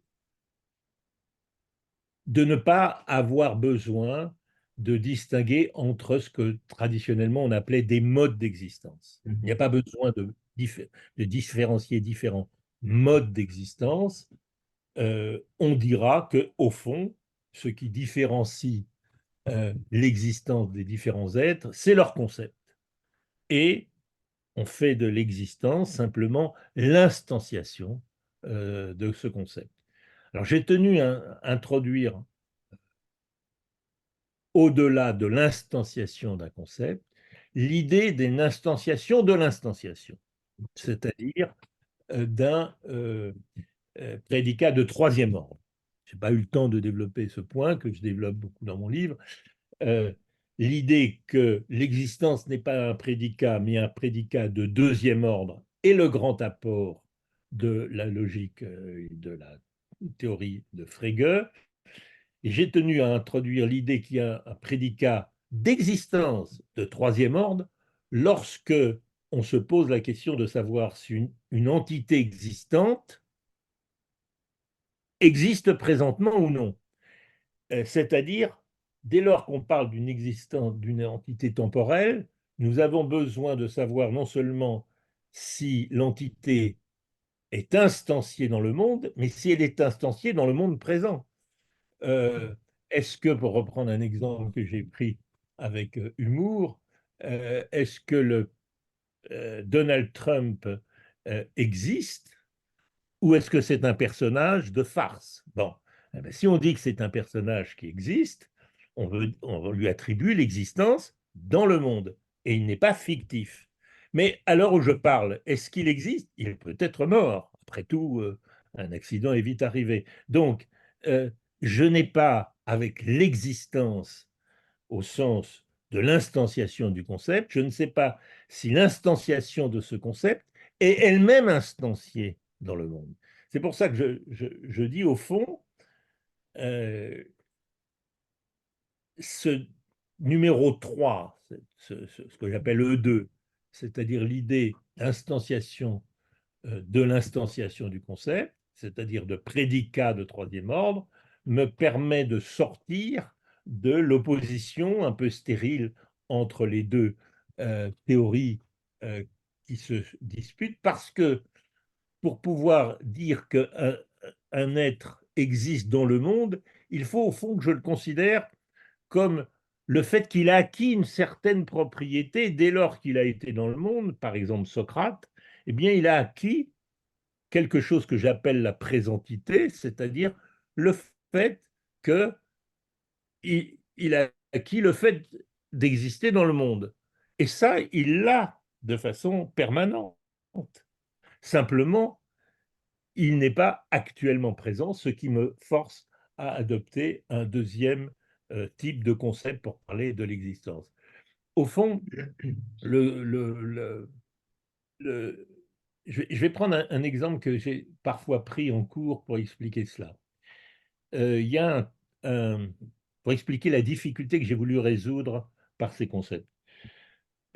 de ne pas avoir besoin de distinguer entre ce que traditionnellement on appelait des modes d'existence. Il n'y a Mhm. pas besoin de différencier différents modes d'existence. On dira que au fond, ce qui différencie l'existence des différents êtres, c'est leur concept. Et on fait de l'existence simplement l'instanciation de ce concept. Alors j'ai tenu à introduire au-delà de l'instanciation d'un concept l'idée d'une instanciation de l'instanciation, c'est-à-dire d'un prédicat de troisième ordre. Je n'ai pas eu le temps de développer ce point que je développe beaucoup dans mon livre. Euh, L'idée que l'existence n'est pas un prédicat, mais un prédicat de deuxième ordre est le grand apport de la logique et de la théorie de Frege. Et j'ai tenu à introduire l'idée qu'il y a un prédicat d'existence de troisième ordre lorsque on se pose la question de savoir si une entité existante existe présentement ou non. C'est-à-dire, dès lors qu'on parle d'une existence, d'une entité temporelle, nous avons besoin de savoir non seulement si l'entité est instanciée dans le monde, mais si elle est instanciée dans le monde présent. Euh, Est-ce que, pour reprendre un exemple que j'ai pris avec humour, est-ce que Donald Trump existe ou est-ce que c'est un personnage de farce? Bon, eh ben, si on dit que c'est un personnage qui existe, on lui attribue l'existence dans le monde, et il n'est pas fictif. Mais à l'heure où je parle, est-ce qu'il existe? Il peut être mort. Après tout, un accident est vite arrivé. Donc, euh, je n'ai pas, avec l'existence au sens de l'instanciation du concept, je ne sais pas si l'instanciation de ce concept est elle-même instanciée dans le monde. C'est pour ça que je dis au fond, euh, ce numéro 3, ce que j'appelle E2, c'est-à-dire l'idée d'instanciation de l'instanciation du concept, c'est-à-dire de prédicat de troisième ordre, me permet de sortir de l'opposition un peu stérile entre les deux théories qui se disputent, parce que pour pouvoir dire qu'un un être existe dans le monde, il faut au fond que je le considère comme le fait qu'il a acquis une certaine propriété dès lors qu'il a été dans le monde, par exemple Socrate, eh bien il a acquis quelque chose que j'appelle la présentité, c'est-à-dire le fait qu'il il a acquis le fait d'exister dans le monde. Et ça, il l'a de façon permanente. Simplement, il n'est pas actuellement présent, ce qui me force à adopter un deuxième type de concept pour parler de l'existence. Au fond, le, le, le, le, je vais prendre un exemple que j'ai parfois pris en cours pour expliquer cela. Il y a un pour expliquer la difficulté que j'ai voulu résoudre par ces concepts.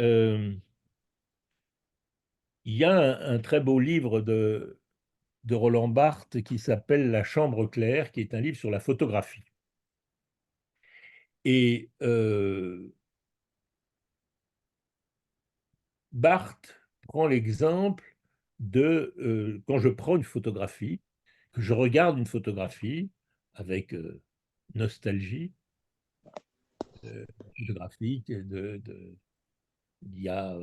Il y a un très beau livre de Roland Barthes qui s'appelle La Chambre claire, qui est un livre sur la photographie. Et Barthes prend l'exemple de quand je prends une photographie, que je regarde une photographie avec nostalgie photographique d'il y a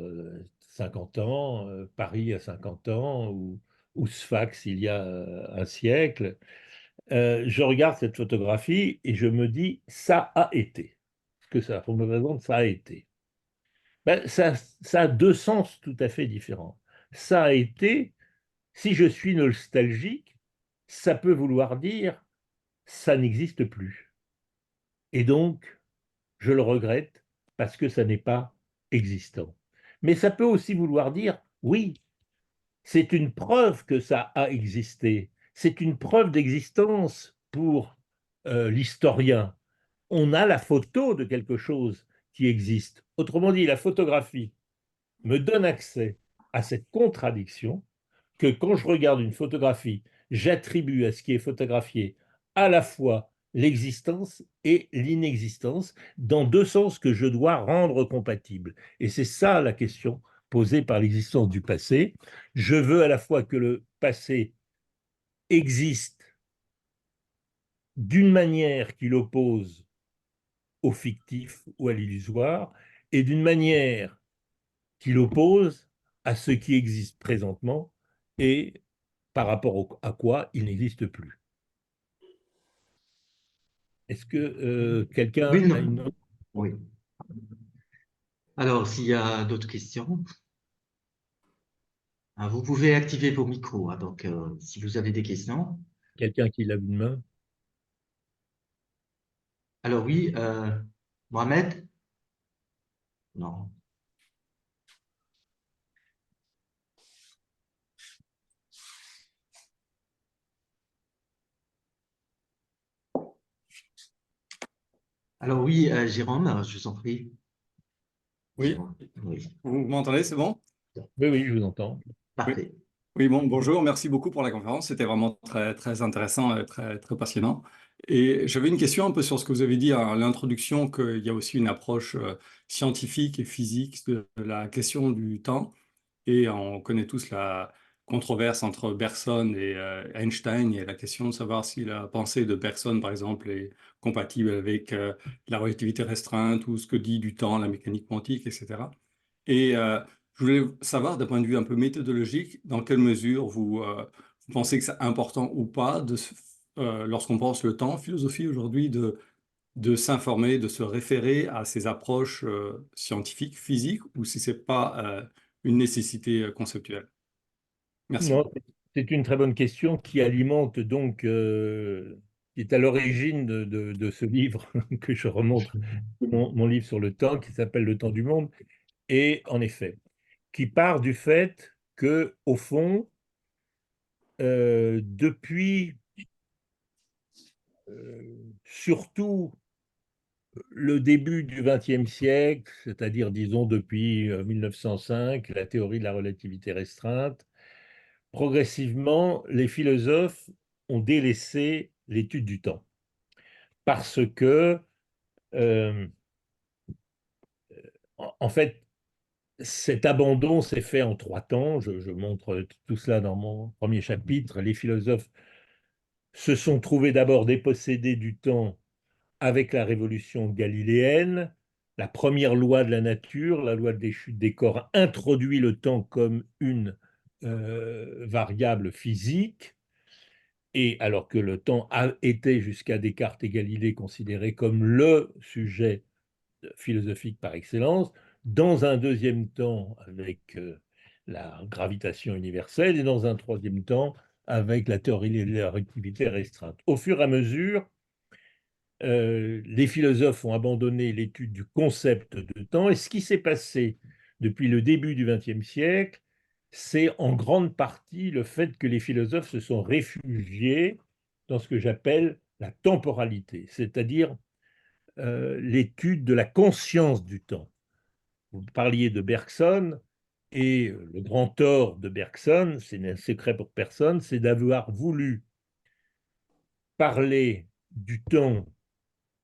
50 ans, Paris à 50 ans, ou Sfax il y a un siècle. Je regarde cette photographie et je me dis, ça a été. Ce que ça représente, ça a été. Ben, ça a deux sens tout à fait différents. Ça a été, si je suis nostalgique, ça peut vouloir dire, ça n'existe plus. Et donc, je le regrette parce que ça n'est pas existant. Mais ça peut aussi vouloir dire, oui, c'est une preuve que ça a existé. C'est une preuve d'existence pour l'historien. On a la photo de quelque chose qui existe. Autrement dit, la photographie me donne accès à cette contradiction que quand je regarde une photographie, j'attribue à ce qui est photographié à la fois l'existence et l'inexistence dans deux sens que je dois rendre compatibles. Et c'est ça la question posée par l'existence du passé. Je veux à la fois que le passé existe d'une manière qui l'oppose au fictif ou à l'illusoire, et d'une manière qui l'oppose à ce qui existe présentement et par rapport à quoi il n'existe plus. Est-ce que Oui, quelqu'un a non. une autre Oui. Alors, s'il y a d'autres questions, hein, vous pouvez activer vos micros, hein, donc, si vous avez des questions. quelqu'un qui lève une main? Alors oui, Mohamed? Non. Alors oui, Jérôme, je vous en prie. Oui, Jérôme, oui, vous m'entendez, c'est bon? Oui, oui, je vous entends. Oui. parfait. Oui, bon, bonjour, merci beaucoup pour la conférence. C'était vraiment très, très intéressant et très, très passionnant. Et j'avais une question un peu sur ce que vous avez dit à l'introduction, qu'il y a aussi une approche scientifique et physique de la question du temps. Et on connaît tous la controverse entre Bergson et Einstein et la question de savoir si la pensée de Bergson, par exemple, est compatible avec la relativité restreinte ou ce que dit du temps, la mécanique quantique, etc. Et je voulais savoir, d'un point de vue un peu méthodologique, dans quelle mesure vous pensez que c'est important ou pas, lorsqu'on pense le temps, philosophie aujourd'hui, de s'informer, de se référer à ces approches scientifiques, physiques, ou si c'est pas une nécessité conceptuelle. Merci. Non, c'est une très bonne question qui alimente donc, qui est à l'origine de ce livre que je remonte, mon livre sur le temps, qui s'appelle Le temps du monde, et en effet, qui part du fait que, au fond, depuis surtout le début du XXe siècle, c'est-à-dire, disons, depuis 1905, la théorie de la relativité restreinte, progressivement, les philosophes ont délaissé l'étude du temps. Parce que, euh, en fait, cet abandon s'est fait en trois temps. Je montre tout cela dans mon premier chapitre. Les philosophes se sont trouvés d'abord dépossédés du temps avec la révolution galiléenne. La première loi de la nature, la loi des chutes des corps, introduit le temps comme une variable physique. Et alors que le temps a été jusqu'à Descartes et Galilée considéré comme le sujet philosophique par excellence, dans un deuxième temps avec la gravitation universelle et dans un troisième temps avec la théorie de la relativité restreinte. Au fur et à mesure, les philosophes ont abandonné l'étude du concept de temps et ce qui s'est passé depuis le début du XXe siècle, c'est en grande partie le fait que les philosophes se sont réfugiés dans ce que j'appelle la temporalité, c'est-à-dire l'étude de la conscience du temps. Vous parliez de Bergson, et le grand tort de Bergson, c'est un secret pour personne, c'est d'avoir voulu parler du temps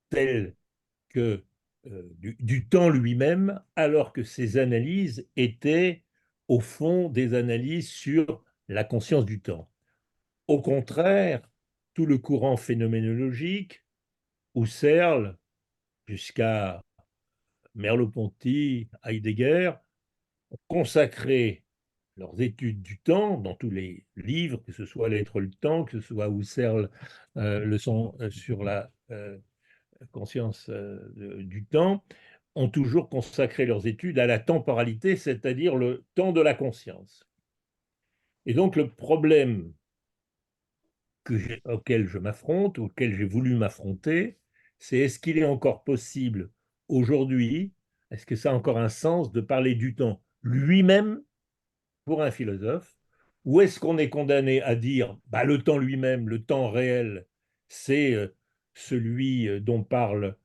tel que du temps lui-même, alors que ses analyses étaient au fond des analyses sur la conscience du temps. Au contraire, tout le courant phénoménologique, Husserl jusqu'à Merleau-Ponty, Heidegger, ont consacré leurs études du temps dans tous les livres, que ce soit L'être le temps, que ce soit Husserl, leçon sur la conscience du temps, ont toujours consacré leurs études à la temporalité, c'est-à-dire le temps de la conscience. Et donc le problème auquel je m'affronte, auquel j'ai voulu m'affronter, c'est est-ce qu'il est encore possible aujourd'hui, est-ce que ça a encore un sens de parler du temps lui-même pour un philosophe, ou est-ce qu'on est condamné à dire bah, le temps lui-même, le temps réel, c'est celui dont parlent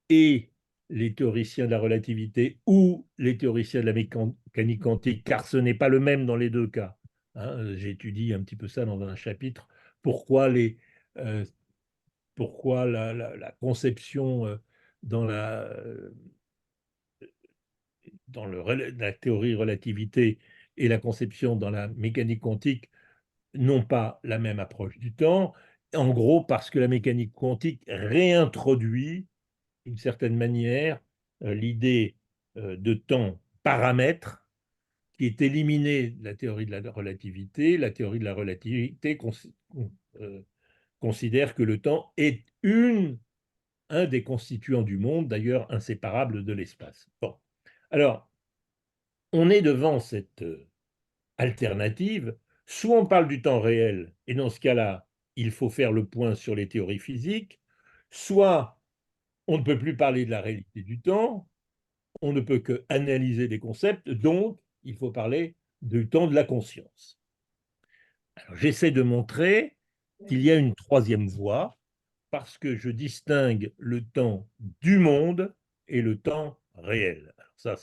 et les théoriciens de la relativité ou les théoriciens de la mécanique quantique, car ce n'est pas le même dans les deux cas. Hein, j'étudie un petit peu ça dans un chapitre. Pourquoi, euh, pourquoi la conception dans la théorie relativité et la conception dans la mécanique quantique n'ont pas la même approche du temps, en gros parce que la mécanique quantique réintroduit d'une certaine manière l'idée de temps paramètre qui est éliminée de la théorie de la relativité. La théorie de la relativité euh, considère que le temps est un des constituants du monde, d'ailleurs inséparable de l'espace. Bon. Alors, on est devant cette alternative. Soit on parle du temps réel, et dans ce cas-là, il faut faire le point sur les théories physiques, soit on ne peut plus parler de la réalité du temps, on ne peut que analyser des concepts, donc il faut parler du temps de la conscience. Alors, j'essaie de montrer qu'il y a une troisième voie, parce que je distingue le temps du monde et le temps réel. Alors ça,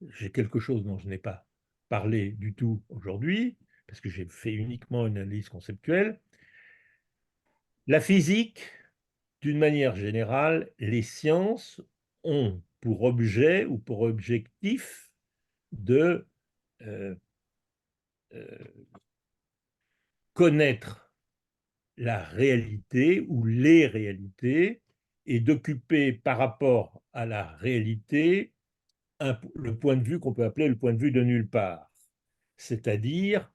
j'ai quelque chose dont je n'ai pas parlé du tout aujourd'hui, parce que j'ai fait uniquement une analyse conceptuelle. La physique, d'une manière générale, les sciences ont pour objet ou pour objectif de euh, euh, connaître la réalité ou les réalités et d'occuper par rapport à la réalité le point de vue qu'on peut appeler le point de vue de nulle part, c'est-à-dire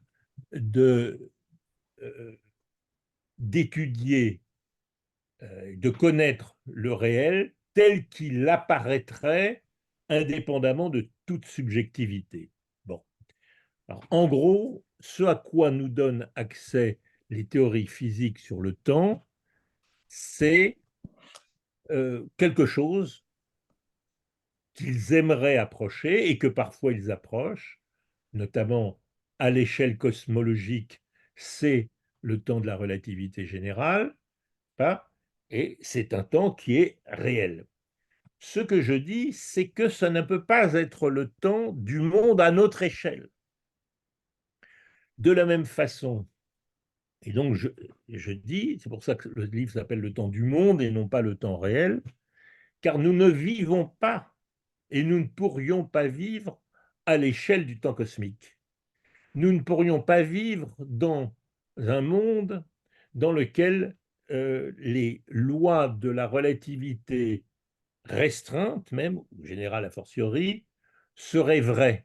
d'étudier, de connaître le réel tel qu'il apparaîtrait indépendamment de toute subjectivité. Bon. Alors, en gros, ce à quoi nous donnent accès les théories physiques sur le temps, c'est quelque chose qu'ils aimeraient approcher et que parfois ils approchent, notamment à l'échelle cosmologique, c'est le temps de la relativité générale, et c'est un temps qui est réel. Ce que je dis, c'est que ça ne peut pas être le temps du monde à notre échelle. De la même façon, et donc je dis, c'est pour ça que le livre s'appelle Le temps du monde et non pas le temps réel, car nous ne vivons pas et nous ne pourrions pas vivre à l'échelle du temps cosmique. Nous ne pourrions pas vivre dans un monde dans lequel les lois de la relativité restreinte, même, ou générale a fortiori, seraient vraies,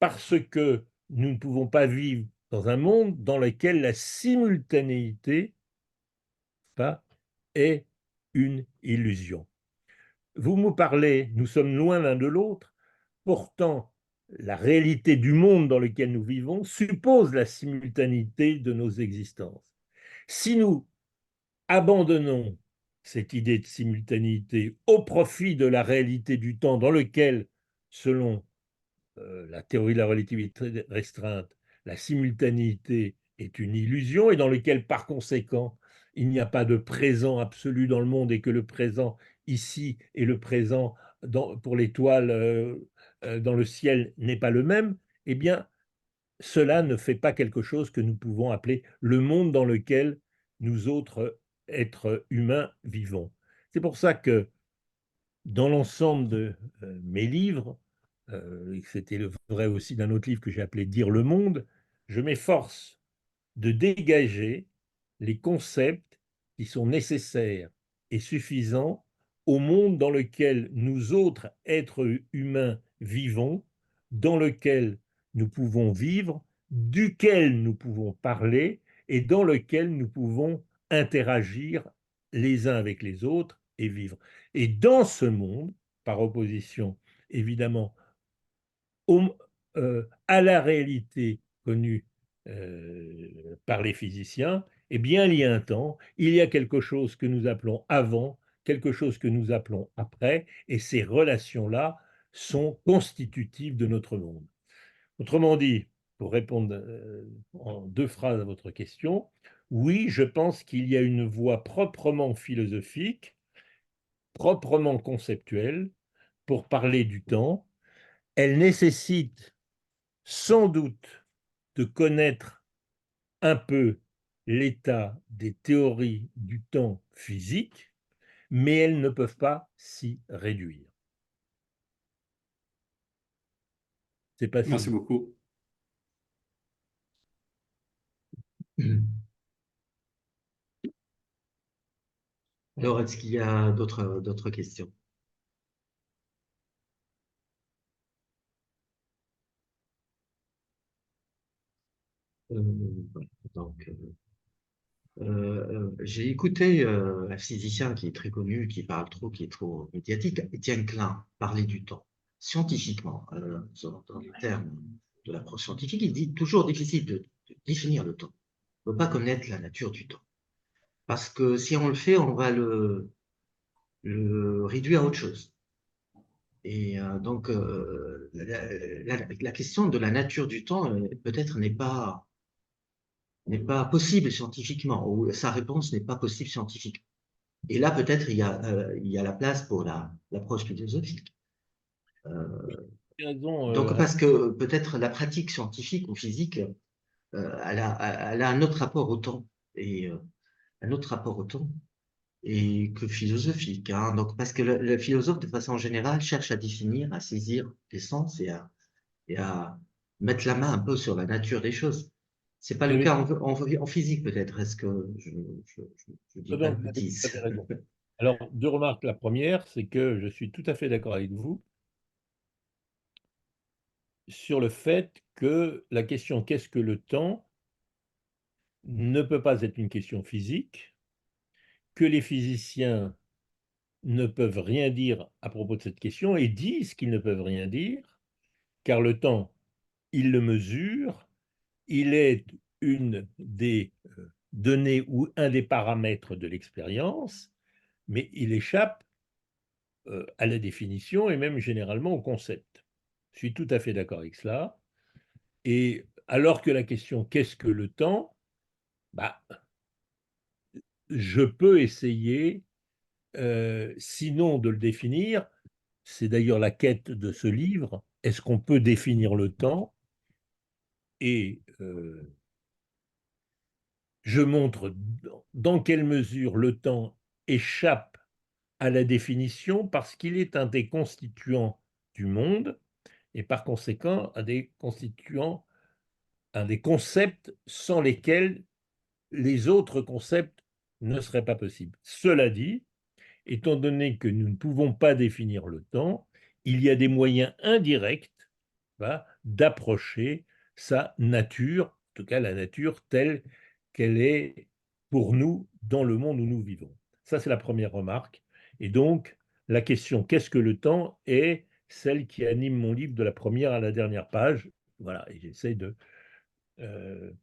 parce que nous ne pouvons pas vivre dans un monde dans lequel la simultanéité est une illusion. Vous me parlez, nous sommes loin l'un de l'autre, pourtant la réalité du monde dans lequel nous vivons suppose la simultanéité de nos existences. Si nous abandonnons cette idée de simultanéité au profit de la réalité du temps dans lequel, selon la théorie de la relativité restreinte, la simultanéité est une illusion et dans lequel, par conséquent, il n'y a pas de présent absolu dans le monde et que le présent ici et le présent pour l'étoile dans le ciel n'est pas le même, eh bien, cela ne fait pas quelque chose que nous pouvons appeler le monde dans lequel nous autres êtres humains vivons. C'est pour ça que dans l'ensemble de mes livres, et c'était le vrai aussi d'un autre livre que j'ai appelé Dire le monde, je m'efforce de dégager les concepts qui sont nécessaires et suffisants au monde dans lequel nous autres êtres humains vivons, dans lequel nous pouvons vivre, duquel nous pouvons parler et dans lequel nous pouvons interagir les uns avec les autres et vivre. Et dans ce monde, par opposition évidemment à la réalité connue par les physiciens, eh bien, il y a un temps, il y a quelque chose que nous appelons avant, quelque chose que nous appelons après, et ces relations-là sont constitutives de notre monde. Autrement dit, pour répondre en 2 phrases à votre question, oui, je pense qu'il y a une voie proprement philosophique, proprement conceptuelle, pour parler du temps. Elle nécessite sans doute de connaître un peu l'état des théories du temps physique, mais elles ne peuvent pas s'y réduire. C'est pas Merci si... beaucoup. Alors, est-ce qu'il y a d'autres questions? Voilà. Donc, j'ai écouté un physicien qui est très connu, qui parle trop, qui est trop médiatique, Étienne Klein, parler du temps. Scientifiquement, dans les termes de l'approche scientifique, il dit toujours difficile de définir le temps. On ne peut pas connaître la nature du temps. Parce que si on le fait, on va le réduire à autre chose. Et donc, la question de la nature du temps, peut-être n'est pas possible scientifiquement, ou sa réponse n'est pas possible scientifiquement. Et là, peut-être, il y a la place pour l'approche philosophique. Raison, Donc, parce que peut-être la pratique scientifique ou physique, elle a un autre rapport au temps, et un autre rapport au temps, et que philosophique. Hein. Donc, parce que le philosophe, de façon générale, cherche à définir, à saisir l'essence et à mettre la main un peu sur la nature des choses. C'est pas vous le avez, cas en physique, peut-être. Est-ce que je dis pas de vous bêtises? avez raison. Alors, 2 remarques. La première, c'est que je suis tout à fait d'accord avec vous sur le fait que la question qu'est-ce que le temps ne peut pas être une question physique, que les physiciens ne peuvent rien dire à propos de cette question et disent qu'ils ne peuvent rien dire, car le temps, ils le mesurent, il est une des données ou un des paramètres de l'expérience, mais il échappe à la définition et même généralement au concept. Je suis tout à fait d'accord avec cela. Et alors que la question qu'est-ce que le temps, bah, je peux essayer, sinon de le définir, c'est d'ailleurs la quête de ce livre, est-ce qu'on peut définir le temps? Et je montre dans quelle mesure le temps échappe à la définition parce qu'il est un des constituants du monde et par conséquent un des constituants, un des concepts sans lesquels les autres concepts ne seraient pas possibles. Cela dit, étant donné que nous ne pouvons pas définir le temps, il y a des moyens indirects d'approcher sa nature, en tout cas la nature telle qu'elle est pour nous dans le monde où nous vivons. Ça, c'est la première remarque. Et donc, la question qu'est-ce que le temps est celle qui anime mon livre de la première à la dernière page. Voilà, et j'essaie de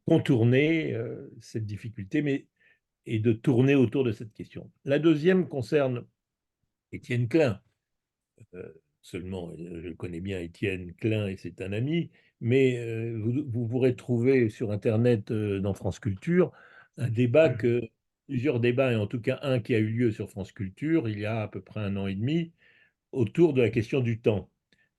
contourner cette difficulté, mais et de tourner autour de cette question. La deuxième concerne Étienne Klein. Seulement, je connais bien Étienne Klein et c'est un ami, mais vous pourrez trouver sur Internet, dans France Culture, un débat que plusieurs débats, et en tout cas un qui a eu lieu sur France Culture il y a à peu près 1 an et demi, autour de la question du temps.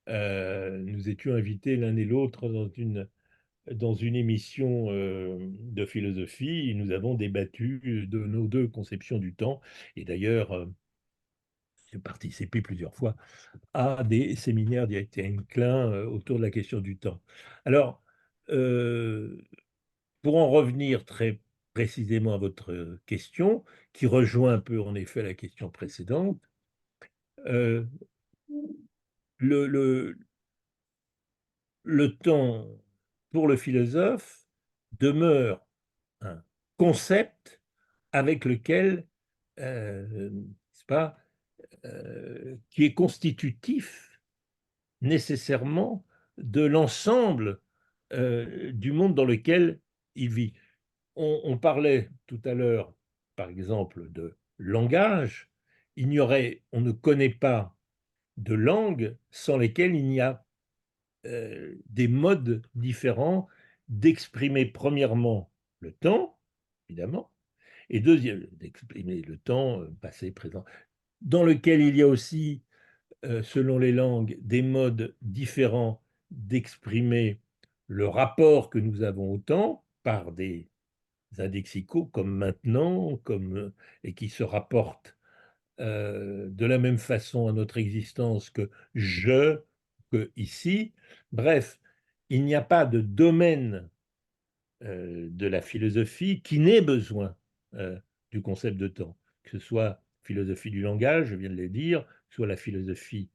Nous étions invités l'un et l'autre dans une émission de philosophie et nous avons débattu de nos deux conceptions du temps. Et d'ailleurs, j'ai participé plusieurs fois à des séminaires d'Étienne Klein autour de la question du temps. Alors, euh, pour en revenir très précisément à votre question, qui rejoint un peu en effet la question précédente, euh, le, le, le temps pour le philosophe demeure un concept avec lequel, n'est-ce pas, qui est constitutif nécessairement de l'ensemble du monde dans lequel il vit. On parlait tout à l'heure, par exemple, de langage. On ne connaît pas de langue sans lesquelles il n'y a des modes différents d'exprimer premièrement le temps, évidemment, et deuxième, d'exprimer le temps passé, présent, dans lequel il y a aussi, selon les langues, des modes différents d'exprimer le rapport que nous avons au temps par des indexicaux comme maintenant, et qui se rapportent de la même façon à notre existence que je, que ici. Bref, il n'y a pas de domaine de la philosophie qui n'ait besoin du concept de temps, que ce soit philosophie du langage, je viens de le dire, soit la philosophie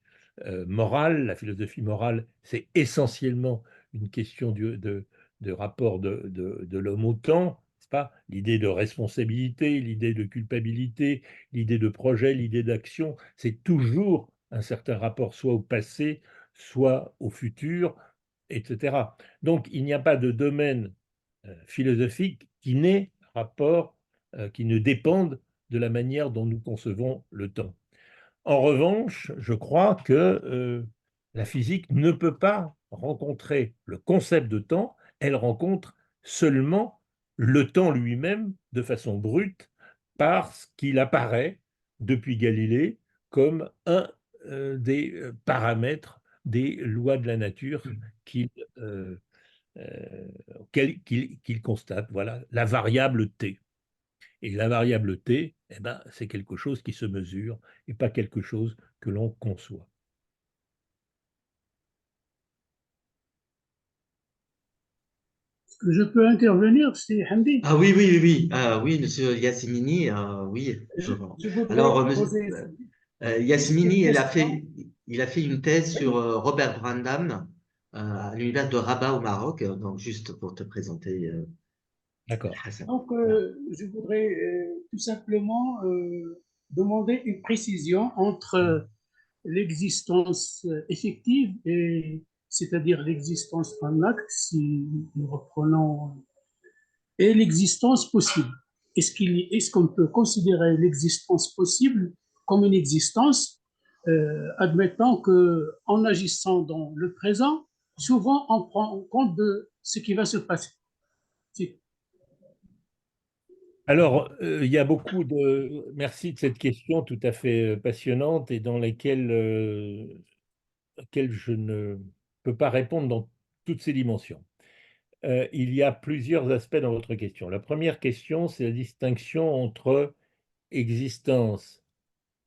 morale. La philosophie morale, c'est essentiellement une question de rapport de l'homme au temps, n'est-ce pas? L'idée de responsabilité, l'idée de culpabilité, l'idée de projet, l'idée d'action, c'est toujours un certain rapport soit au passé, soit au futur, etc. Donc, il n'y a pas de domaine philosophique qui ne dépendent de la manière dont nous concevons le temps. En revanche, je crois que la physique ne peut pas rencontrer le concept de temps, elle rencontre seulement le temps lui-même de façon brute parce qu'il apparaît depuis Galilée comme un des paramètres des lois de la nature qu'il qu'il constate, voilà, la variable t. Et la variable t, eh ben, c'est quelque chose qui se mesure et pas quelque chose que l'on conçoit. Je peux intervenir, c'est Hamdi. Ah oui, oui, oui, oui. Ah, oui, monsieur Yasmini, oui. Je voudrais Alors, poser une Yasmini, question. il a fait une thèse sur Oui. Robert Brandam à l'université de Rabat au Maroc. Donc, juste pour te présenter, D'accord. Hassan. Donc, Voilà. je voudrais tout simplement demander une précision entre l'existence effective et c'est-à-dire l'existence en acte, si nous reprenons, et l'existence possible. Est-ce qu'on peut considérer l'existence possible comme une existence, admettant que en agissant dans le présent, souvent on prend en compte de ce qui va se passer. Alors, il y a beaucoup de... Merci de cette question tout à fait passionnante et dans laquelle je ne peux pas répondre dans toutes ses dimensions. Il y a plusieurs aspects dans votre question. La première question, c'est la distinction entre existence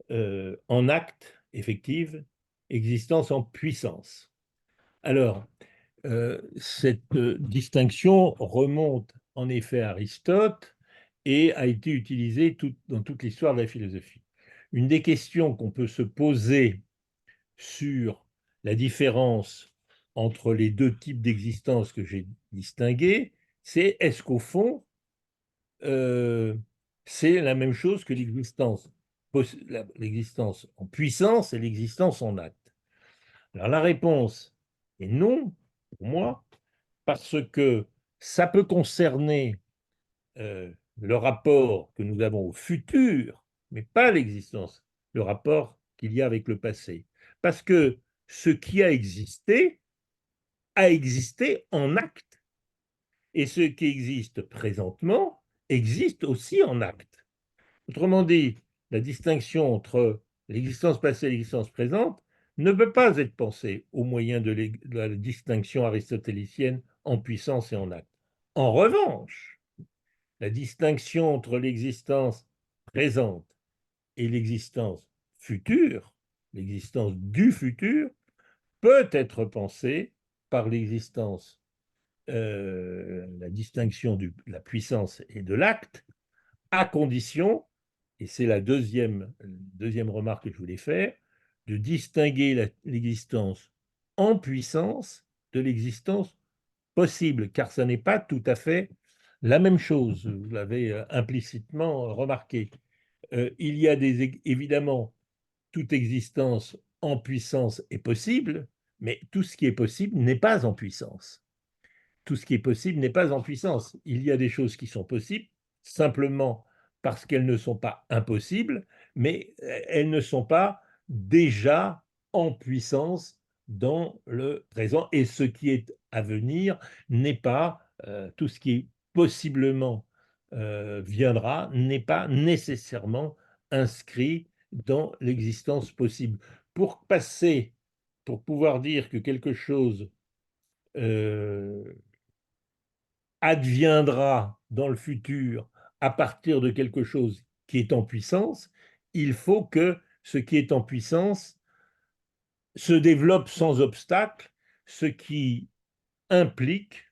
en acte effective, existence en puissance. Alors, cette distinction remonte en effet à Aristote et a été utilisée dans toute l'histoire de la philosophie. Une des questions qu'on peut se poser sur la différence entre les deux types d'existence que j'ai distingués, c'est est-ce qu'au fond, euh, c'est la même chose que l'existence en puissance et l'existence en acte? Alors la réponse est non, pour moi, parce que ça peut concerner le rapport que nous avons au futur, mais pas l'existence, le rapport qu'il y a avec le passé. Parce que ce qui a existé en acte, et ce qui existe présentement existe aussi en acte. Autrement dit, la distinction entre l'existence passée et l'existence présente ne peut pas être pensée au moyen de la distinction aristotélicienne en puissance et en acte. En revanche, la distinction entre l'existence présente et l'existence future, l'existence du futur, peut être pensée par l'existence, la distinction de la puissance et de l'acte, à condition, et c'est la deuxième remarque que je voulais faire, de distinguer l'existence en puissance de l'existence possible, car ça n'est pas tout à fait la même chose. Vous l'avez implicitement remarqué. Il y a évidemment, toute existence en puissance est possible, mais tout ce qui est possible n'est pas en puissance. Tout ce qui est possible n'est pas en puissance. Il y a des choses qui sont possibles simplement parce qu'elles ne sont pas impossibles, mais elles ne sont pas déjà en puissance dans le présent. Et ce qui est à venir n'est pas, tout ce qui possiblement viendra, n'est pas nécessairement inscrit dans l'existence possible. Pour passer, pour pouvoir dire que quelque chose euh, adviendra dans le futur à partir de quelque chose qui est en puissance, il faut que ce qui est en puissance se développe sans obstacle, ce qui implique,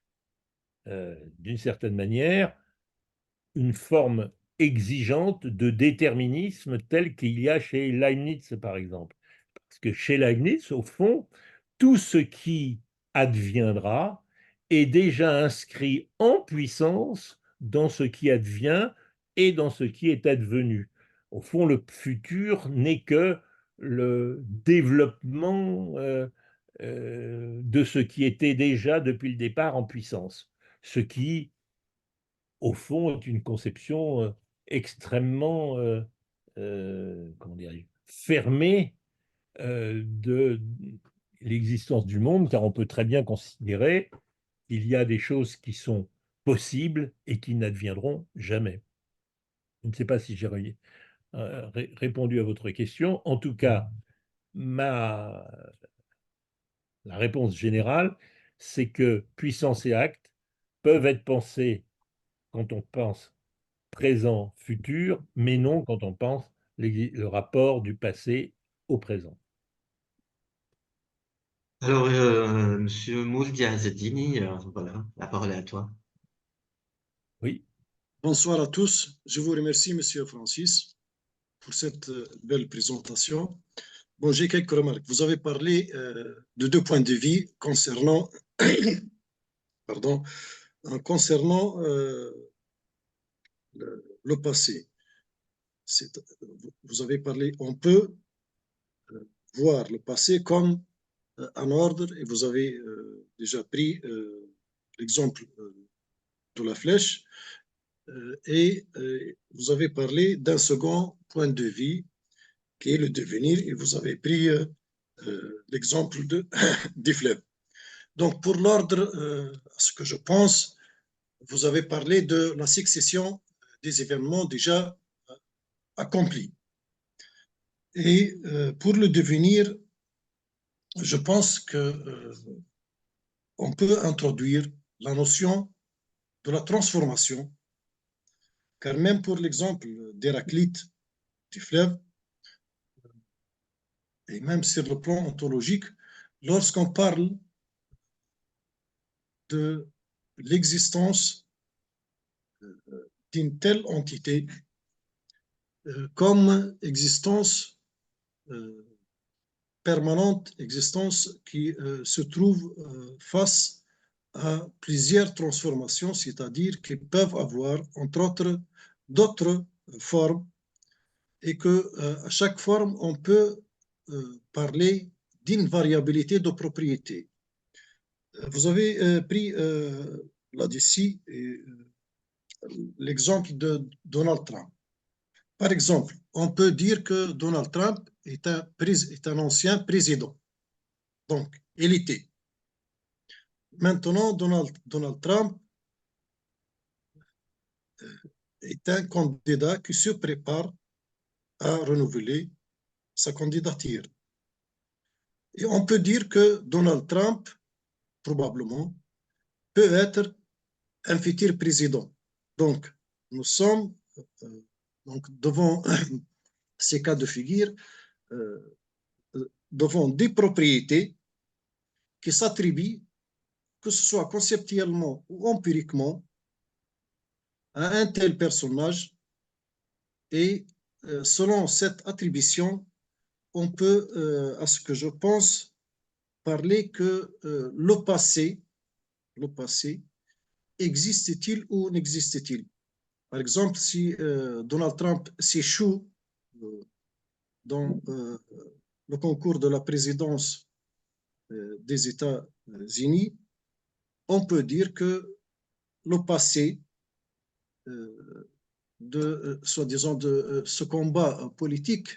d'une certaine manière, une forme exigeante de déterminisme tel qu'il y a chez Leibniz, par exemple. Parce que chez Leibniz, au fond, tout ce qui adviendra est déjà inscrit en puissance dans ce qui advient et dans ce qui est advenu. Au fond, le futur n'est que le développement de ce qui était déjà depuis le départ en puissance, ce qui, au fond, est une conception extrêmement comment dirais-je, fermée de l'existence du monde, car on peut très bien considérer qu'il y a des choses qui sont possibles et qui n'adviendront jamais. Je ne sais pas si j'ai répondu à votre question. En tout cas, la réponse générale, c'est que puissance et acte peuvent être pensés quand on pense présent, futur, mais non quand on pense le rapport du passé au présent. Alors, Monsieur Mouldi Azzedini, voilà, la parole est à toi. Oui. Bonsoir à tous. Je vous remercie, Monsieur Francis, pour cette belle présentation. Bon, j'ai quelques remarques. Vous avez parlé de deux points de vue concernant, pardon, concernant le passé. Vous avez parlé, on peut voir le passé comme un ordre, et vous avez déjà pris l'exemple de la flèche, et vous avez parlé d'un second point de vue qui est le devenir, et vous avez pris l'exemple des fleuves. Donc, pour l'ordre, à ce que je pense, vous avez parlé de la succession des événements déjà accomplis. Et pour le devenir, je pense qu'on peut introduire la notion de la transformation, car même pour l'exemple d'Héraclite du fleuve, et même sur le plan ontologique, lorsqu'on parle de l'existence d'une telle entité comme existence permanente, existence qui se trouve face à plusieurs transformations, c'est-à-dire qu'ils peuvent avoir, entre autres, d'autres formes, et qu'à chaque forme, on peut parler d'une variabilité de propriété. Vous avez pris là-dessus l'exemple de Donald Trump. Par exemple, on peut dire que Donald Trump est un ancien président. Donc, il était. Maintenant, Donald Trump est un candidat qui se prépare à renouveler sa candidature. Et on peut dire que Donald Trump, probablement, peut être un futur président. Donc, nous sommes donc devant ces cas de figure, devant des propriétés qui s'attribuent, que ce soit conceptuellement ou empiriquement, à un tel personnage. Et selon cette attribution, on peut, à ce que je pense, parler que le passé existe-t-il ou n'existe-t-il? Par exemple, si Donald Trump s'échoue dans le concours de la présidence des États-Unis, on peut dire que le passé soi-disant, de ce combat politique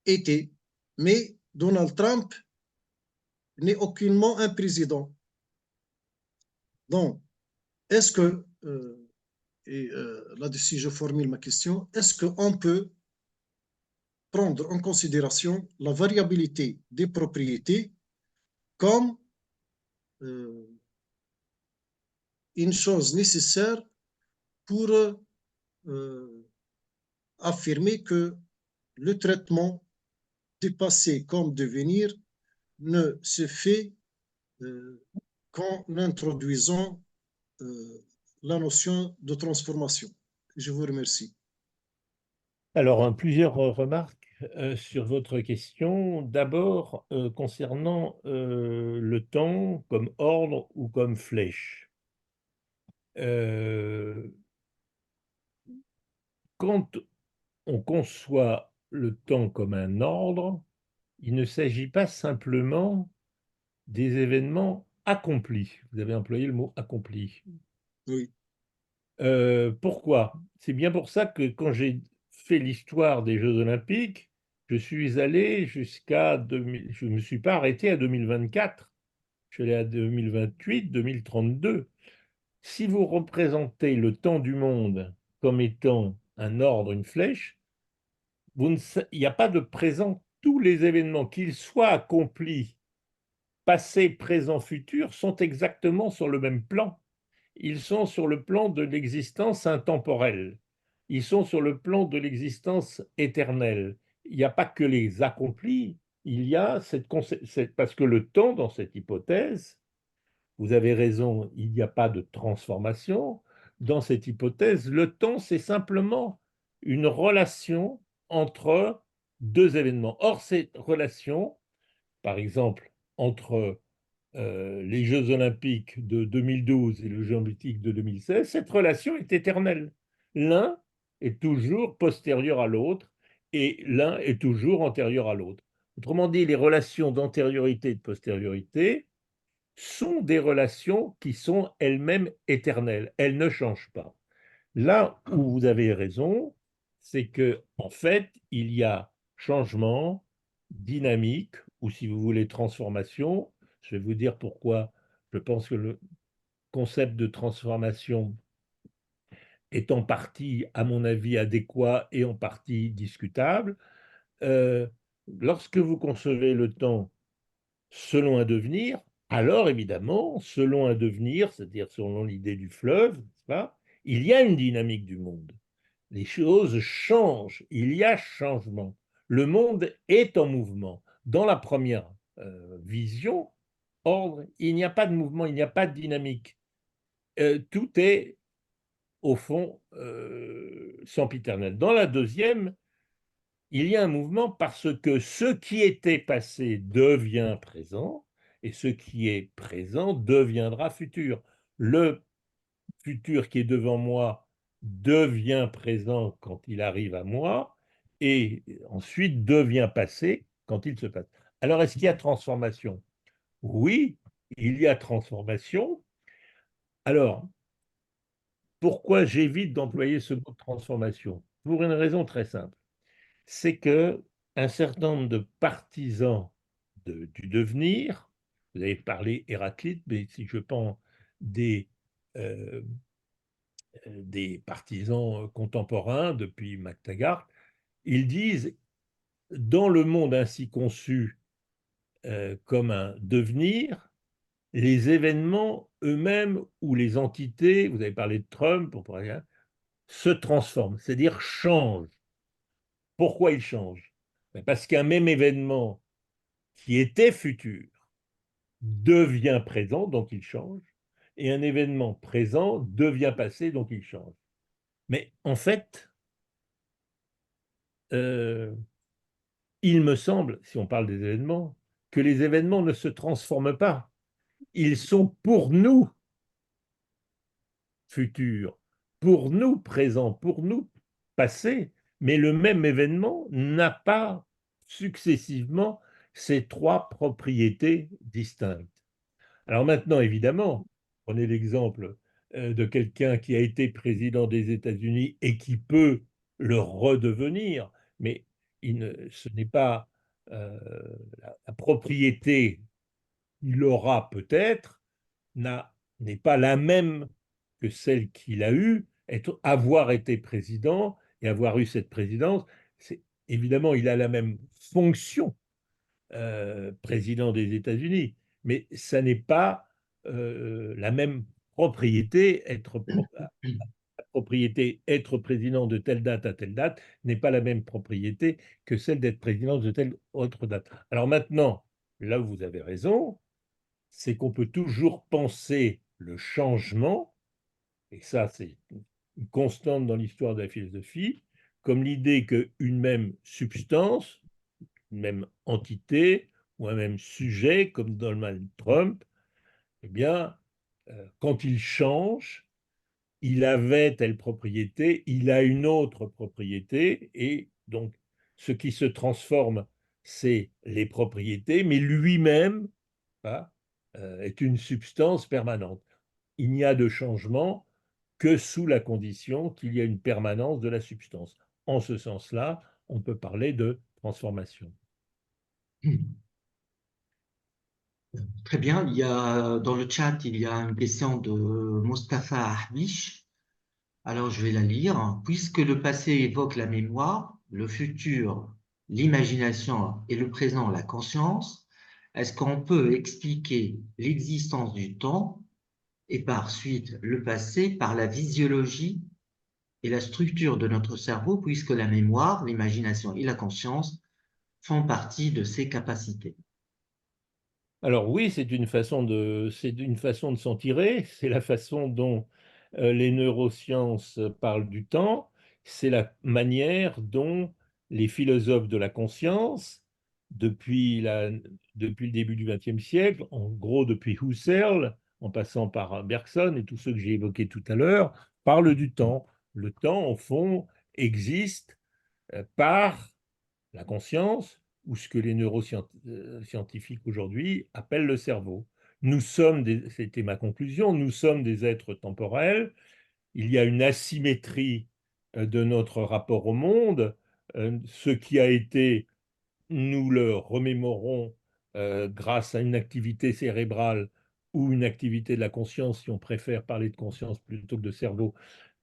était, mais Donald Trump n'est aucunement un président. Donc, est-ce que, et là-dessus je formule ma question, est-ce qu'on peut prendre en considération la variabilité des propriétés comme une chose nécessaire pour affirmer que le traitement du passé comme devenir ne se fait qu'en introduisant la notion de transformation. Je vous remercie. Alors, plusieurs remarques sur votre question. D'abord, concernant le temps comme ordre ou comme flèche. Quand on conçoit le temps comme un ordre, il ne s'agit pas simplement des événements accomplis. Vous avez employé le mot accompli. Oui. Pourquoi? C'est bien pour ça que quand j'ai fait l'histoire des Jeux Olympiques, je suis allé jusqu'à 2000, je ne me suis pas arrêté à 2024, je suis allé à 2028, 2032. Si vous représentez le temps du monde comme étant un ordre, une flèche, il n'y a pas de présent. Tous les événements, qu'ils soient accomplis, passé, présent, futur, sont exactement sur le même plan. Ils sont sur le plan de l'existence intemporelle. Ils sont sur le plan de l'existence éternelle. Il n'y a pas que les accomplis, il y a parce que le temps, dans cette hypothèse, vous avez raison, il n'y a pas de transformation. Dans cette hypothèse, le temps, c'est simplement une relation entre deux événements. Or, cette relation, par exemple, entre les Jeux Olympiques de 2012 et les Jeux Olympiques de 2016, cette relation est éternelle. L'un est toujours postérieur à l'autre et l'un est toujours antérieur à l'autre. Autrement dit, les relations d'antériorité et de postériorité sont des relations qui sont elles-mêmes éternelles. Elles ne changent pas. Là où vous avez raison, c'est que en fait, il y a changement, dynamique, ou si vous voulez transformation. Je vais vous dire pourquoi je pense que le concept de transformation est en partie, à mon avis, adéquat et en partie discutable. Euh, Lorsque vous concevez le temps selon un devenir, alors évidemment, selon un devenir, c'est-à-dire selon l'idée du fleuve, n'est-ce pas, il y a une dynamique du monde. Les choses changent, il y a changement. Le monde est en mouvement. Dans la première vision, ordre, il n'y a pas de mouvement, il n'y a pas de dynamique. Tout est, au fond, sempiternel. Dans la deuxième, il y a un mouvement parce que ce qui était passé devient présent et ce qui est présent deviendra futur. Le futur qui est devant moi devient présent quand il arrive à moi et ensuite devient passé quand il se passe. Alors, est-ce qu'il y a transformation? Oui, il y a transformation. Alors, pourquoi j'évite d'employer ce mot de transformation? Pour une raison très simple. C'est que un certain nombre de partisans du devenir, vous avez parlé Héraclite, mais si je prends des des partisans contemporains depuis McTaggart, ils disent, dans le monde ainsi conçu comme un devenir, les événements eux-mêmes ou les entités, vous avez parlé de Trump, on pourrait dire, se transforment, c'est-à-dire changent. Pourquoi ils changent? Parce qu'un même événement qui était futur devient présent, donc il change, et un événement présent devient passé, donc il change. Mais en fait, il me semble, si on parle des événements, que les événements ne se transforment pas. Ils sont pour nous futurs, pour nous présents, pour nous passés, mais le même événement n'a pas successivement ces trois propriétés distinctes. Alors maintenant, évidemment, prenez l'exemple de quelqu'un qui a été président des États-Unis et qui peut le redevenir, mais ce n'est pas la propriété qu'il aura peut-être n'est pas la même que celle qu'il a eue, avoir été président et avoir eu cette présidence. Évidemment, il a la même fonction, président des États-Unis, mais ça n'est pas la même propriété. La propriété être président de telle date à telle date n'est pas la même propriété que celle d'être président de telle autre date. Alors maintenant, là où vous avez raison, c'est qu'on peut toujours penser le changement, et ça c'est une constante dans l'histoire de la philosophie, comme l'idée qu'une même substance, une même entité ou un même sujet, comme Donald Trump, eh bien, quand il change, il avait telle propriété, il a une autre propriété, et donc ce qui se transforme, c'est les propriétés, mais lui-même hein, est une substance permanente. Il n'y a de changement que sous la condition qu'il y a une permanence de la substance. En ce sens-là, on peut parler de transformation. Très bien. Dans le chat, il y a une question de Mostafa Ahbish. Alors, je vais la lire. Puisque le passé évoque la mémoire, le futur, l'imagination et le présent, la conscience, est-ce qu'on peut expliquer l'existence du temps et par suite le passé par la physiologie et la structure de notre cerveau, puisque la mémoire, l'imagination et la conscience font partie de ces capacités? Alors oui, c'est une façon de s'en tirer, c'est la façon dont les neurosciences parlent du temps, c'est la manière dont les philosophes de la conscience, depuis, depuis le début du XXe siècle, en gros depuis Husserl, en passant par Bergson et tous ceux que j'ai évoqués tout à l'heure, parlent du temps. Le temps, au fond, existe par la conscience, ou ce que les neuroscientifiques aujourd'hui appellent le cerveau. C'était ma conclusion, nous sommes des êtres temporels, il y a une asymétrie de notre rapport au monde, ce qui a été, nous le remémorons grâce à une activité cérébrale ou une activité de la conscience, si on préfère parler de conscience plutôt que de cerveau,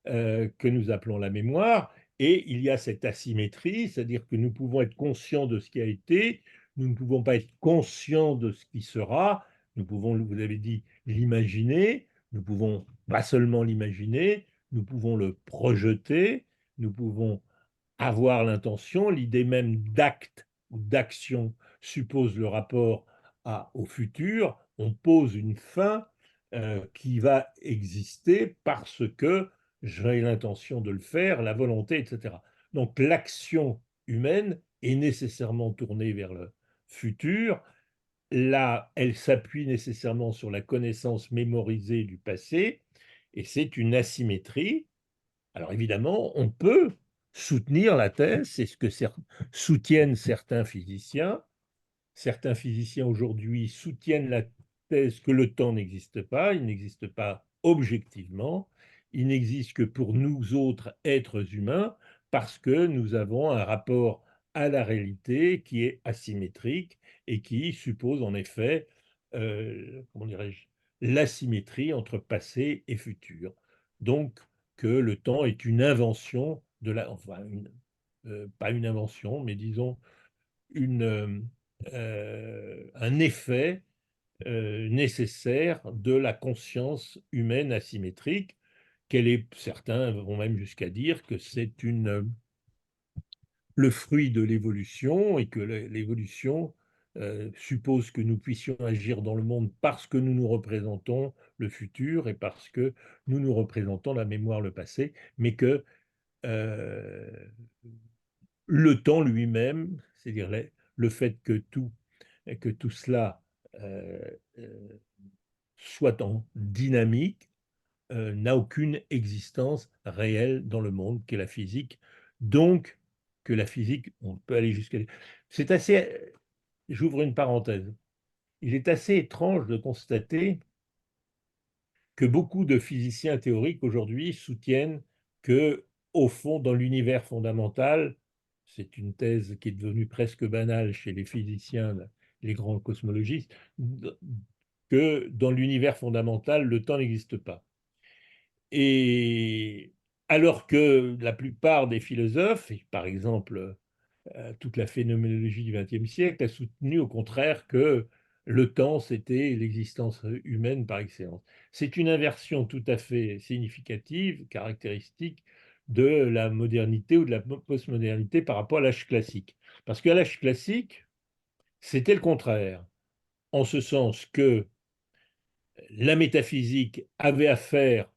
que nous appelons la mémoire. Et il y a cette asymétrie, c'est-à-dire que nous pouvons être conscients de ce qui a été, nous ne pouvons pas être conscients de ce qui sera, nous pouvons, vous avez dit, l'imaginer, nous pouvons pas seulement l'imaginer, nous pouvons le projeter, nous pouvons avoir l'intention, l'idée même d'acte ou d'action suppose le rapport au futur, on pose une fin qui va exister parce que j'ai l'intention de le faire, la volonté, etc. Donc l'action humaine est nécessairement tournée vers le futur. Là, elle s'appuie nécessairement sur la connaissance mémorisée du passé, et c'est une asymétrie. Alors évidemment, on peut soutenir la thèse, c'est ce que soutiennent certains physiciens. Certains physiciens aujourd'hui soutiennent la thèse que le temps n'existe pas, il n'existe pas objectivement, il n'existe que pour nous autres êtres humains parce que nous avons un rapport à la réalité qui est asymétrique et qui suppose en effet, comment dirais-je, l'asymétrie entre passé et futur. Donc, que le temps est une invention de la, enfin, pas une invention, mais disons un effet nécessaire de la conscience humaine asymétrique, certains vont même jusqu'à dire que c'est le fruit de l'évolution et que l'évolution suppose que nous puissions agir dans le monde parce que nous nous représentons le futur et parce que nous nous représentons la mémoire, le passé, mais que euh, le temps lui-même, c'est-à-dire le fait que tout cela euh, euh, soit en dynamique, n'a aucune existence réelle dans le monde qu'est la physique. Donc, que la physique, on peut aller jusqu'à... C'est assez... J'ouvre une parenthèse. Il est assez étrange de constater que beaucoup de physiciens théoriques aujourd'hui soutiennent que, au fond, dans l'univers fondamental, c'est une thèse qui est devenue presque banale chez les physiciens, les grands cosmologistes, que dans l'univers fondamental, le temps n'existe pas. Et alors que la plupart des philosophes, et par exemple toute la phénoménologie du XXe siècle, a soutenu au contraire que le temps, c'était l'existence humaine par excellence. C'est une inversion tout à fait significative, caractéristique de la modernité ou de la postmodernité par rapport à l'âge classique. Parce qu'à l'âge classique, c'était le contraire, en ce sens que la métaphysique avait affaire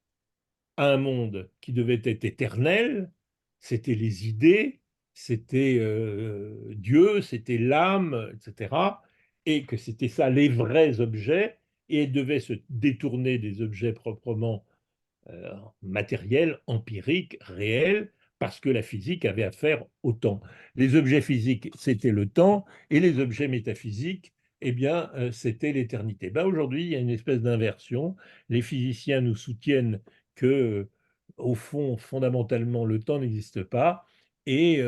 à un monde qui devait être éternel, c'était les idées, c'était Dieu, c'était l'âme, etc. Et que c'était ça les vrais objets, et elle devait se détourner des objets proprement matériel, empirique, réel, parce que la physique avait affaire au temps. Les objets physiques, c'était le temps, et les objets métaphysiques, eh bien, c'était l'éternité. Ben, aujourd'hui, il y a une espèce d'inversion. Les physiciens nous soutiennent que, au fond, fondamentalement, le temps n'existe pas, et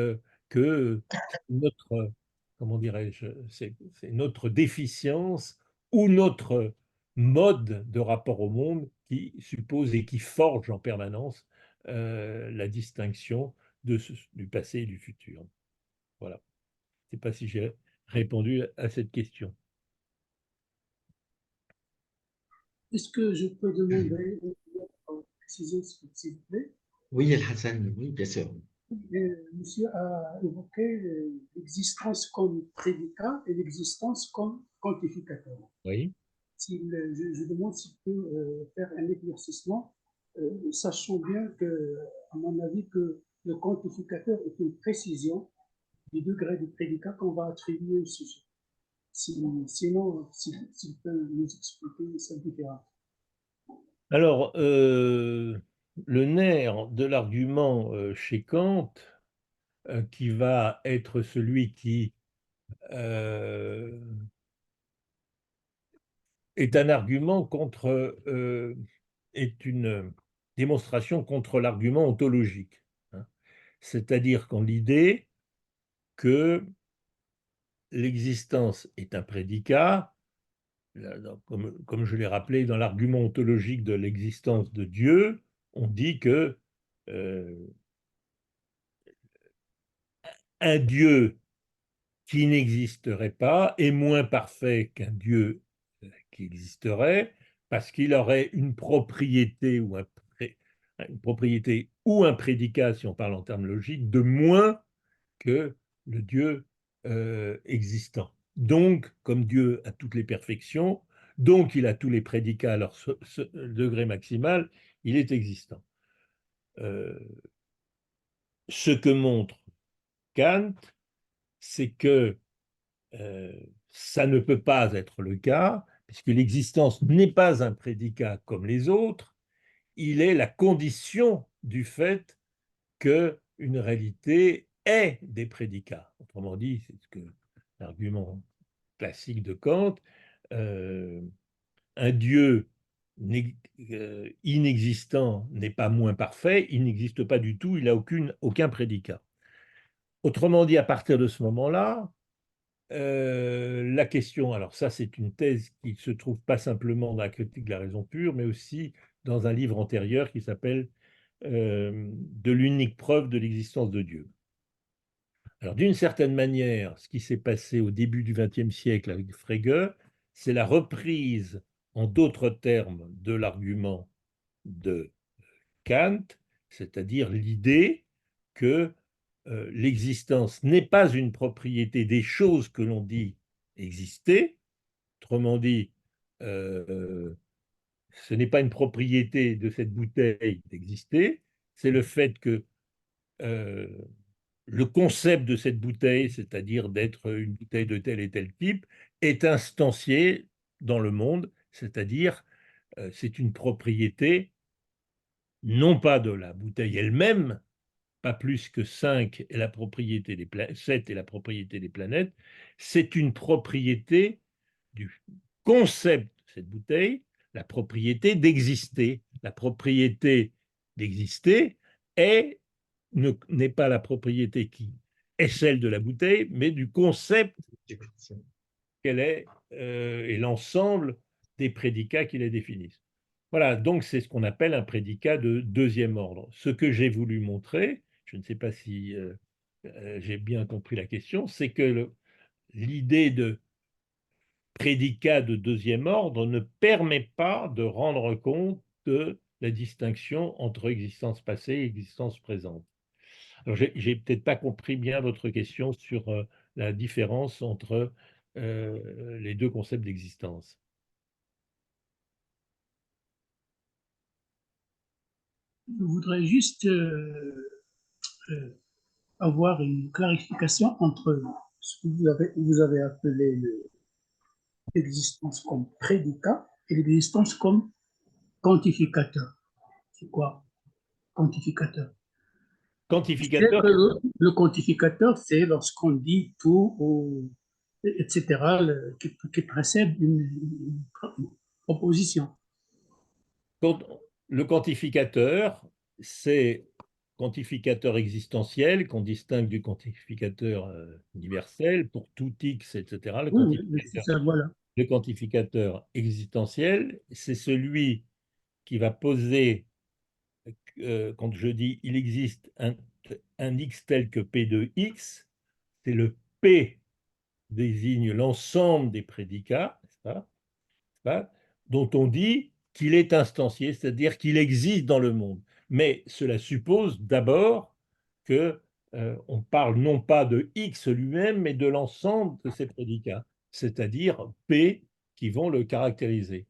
que notre, comment dirais-je, c'est notre déficience ou notre mode de rapport au monde qui suppose et qui forge en permanence la distinction du passé et du futur. Voilà. Je ne sais pas si j'ai répondu à cette question. Est-ce que je peux demander une précision, s'il vous plaît? Oui, El Hassan, oui, bien sûr. Monsieur a évoqué l'existence comme prédicat et l'existence comme quantificateur. Oui. Je demande s'il peut faire un éclaircissement, sachant bien que, à mon avis, que le quantificateur est une précision du degré de prédicat qu'on va attribuer au sujet. Sinon, s'il peut nous expliquer cette différence. Alors, le nerf de l'argument chez Kant, qui va être celui qui est un argument est une démonstration contre l'argument ontologique, hein. C'est-à-dire qu'en l'idée que l'existence est un prédicat, comme je l'ai rappelé dans l'argument ontologique de l'existence de Dieu, on dit que euh, un Dieu qui n'existerait pas est moins parfait qu'un Dieu qui existerait, parce qu'il aurait une propriété une propriété ou un prédicat, si on parle en termes logiques, de moins que le Dieu existant. Donc, comme Dieu a toutes les perfections, donc il a tous les prédicats à leur degré maximal, il est existant. Ce que montre Kant, c'est que ça ne peut pas être le cas, puisque l'existence n'est pas un prédicat comme les autres, il est la condition du fait qu'une réalité est des prédicats. Autrement dit, c'est ce que l'argument classique de Kant, euh, un Dieu inexistant n'est pas moins parfait, il n'existe pas du tout, il n'a aucun prédicat. Autrement dit, à partir de ce moment-là, la question, alors ça c'est une thèse qui se trouve pas simplement dans la critique de la raison pure, mais aussi dans un livre antérieur qui s'appelle de l'unique preuve de l'existence de Dieu. Alors, d'une certaine manière, ce qui s'est passé au début du XXe siècle avec Frege, c'est la reprise, en d'autres termes, de l'argument de Kant, c'est-à-dire l'idée que l'existence n'est pas une propriété des choses que l'on dit exister. Autrement dit, ce n'est pas une propriété de cette bouteille d'exister, c'est le fait que euh, le concept de cette bouteille, c'est-à-dire d'être une bouteille de tel et tel type, est instancié dans le monde, c'est-à-dire c'est une propriété non pas de la bouteille elle-même, pas plus que 5 est la propriété des 7 est la propriété des planètes, c'est une propriété du concept de cette bouteille, la propriété d'exister. La propriété d'exister n'est pas la propriété qui est celle de la bouteille, mais du concept qu'elle est et l'ensemble des prédicats qui la définissent. Voilà, donc c'est ce qu'on appelle un prédicat de deuxième ordre. Ce que j'ai voulu montrer, je ne sais pas si j'ai bien compris la question, c'est que l'idée de prédicat de deuxième ordre ne permet pas de rendre compte de la distinction entre existence passée et existence présente. Alors, j'ai peut-être pas compris bien votre question sur la différence entre les deux concepts d'existence. Je voudrais juste avoir une clarification entre ce que vous avez appelé l'existence comme prédicat et l'existence comme quantificateur. C'est quoi, quantificateur? Je sais Quantificateur, que le quantificateur, c'est lorsqu'on dit tout, ou, etc., qui précède une proposition. le quantificateur, c'est quantificateur existentiel qu'on distingue du quantificateur universel pour tout x, etc. Oui, c'est ça, voilà. Le quantificateur existentiel, c'est celui qui va poser, quand je dis il existe un x tel que P de x, c'est le P désigne l'ensemble des prédicats, n'est-ce pas, dont on dit qu'il est instancié, c'est-à-dire qu'il existe dans le monde. Mais cela suppose d'abord que on parle non pas de x lui-même, mais de l'ensemble de ces prédicats, c'est-à-dire P qui vont le caractériser.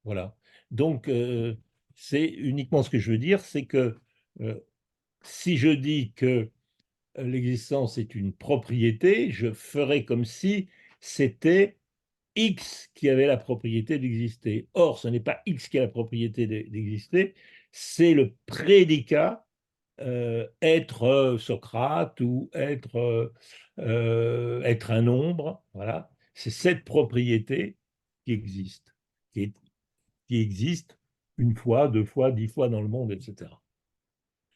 Voilà. Donc, c'est uniquement ce que je veux dire, c'est que si je dis que l'existence est une propriété, je ferai comme si c'était X qui avait la propriété d'exister. Or, ce n'est pas X qui a la propriété d'exister, c'est le prédicat être Socrate ou être un nombre. Voilà. C'est cette propriété qui existe, qui existe une fois, deux fois, 10 fois dans le monde, etc.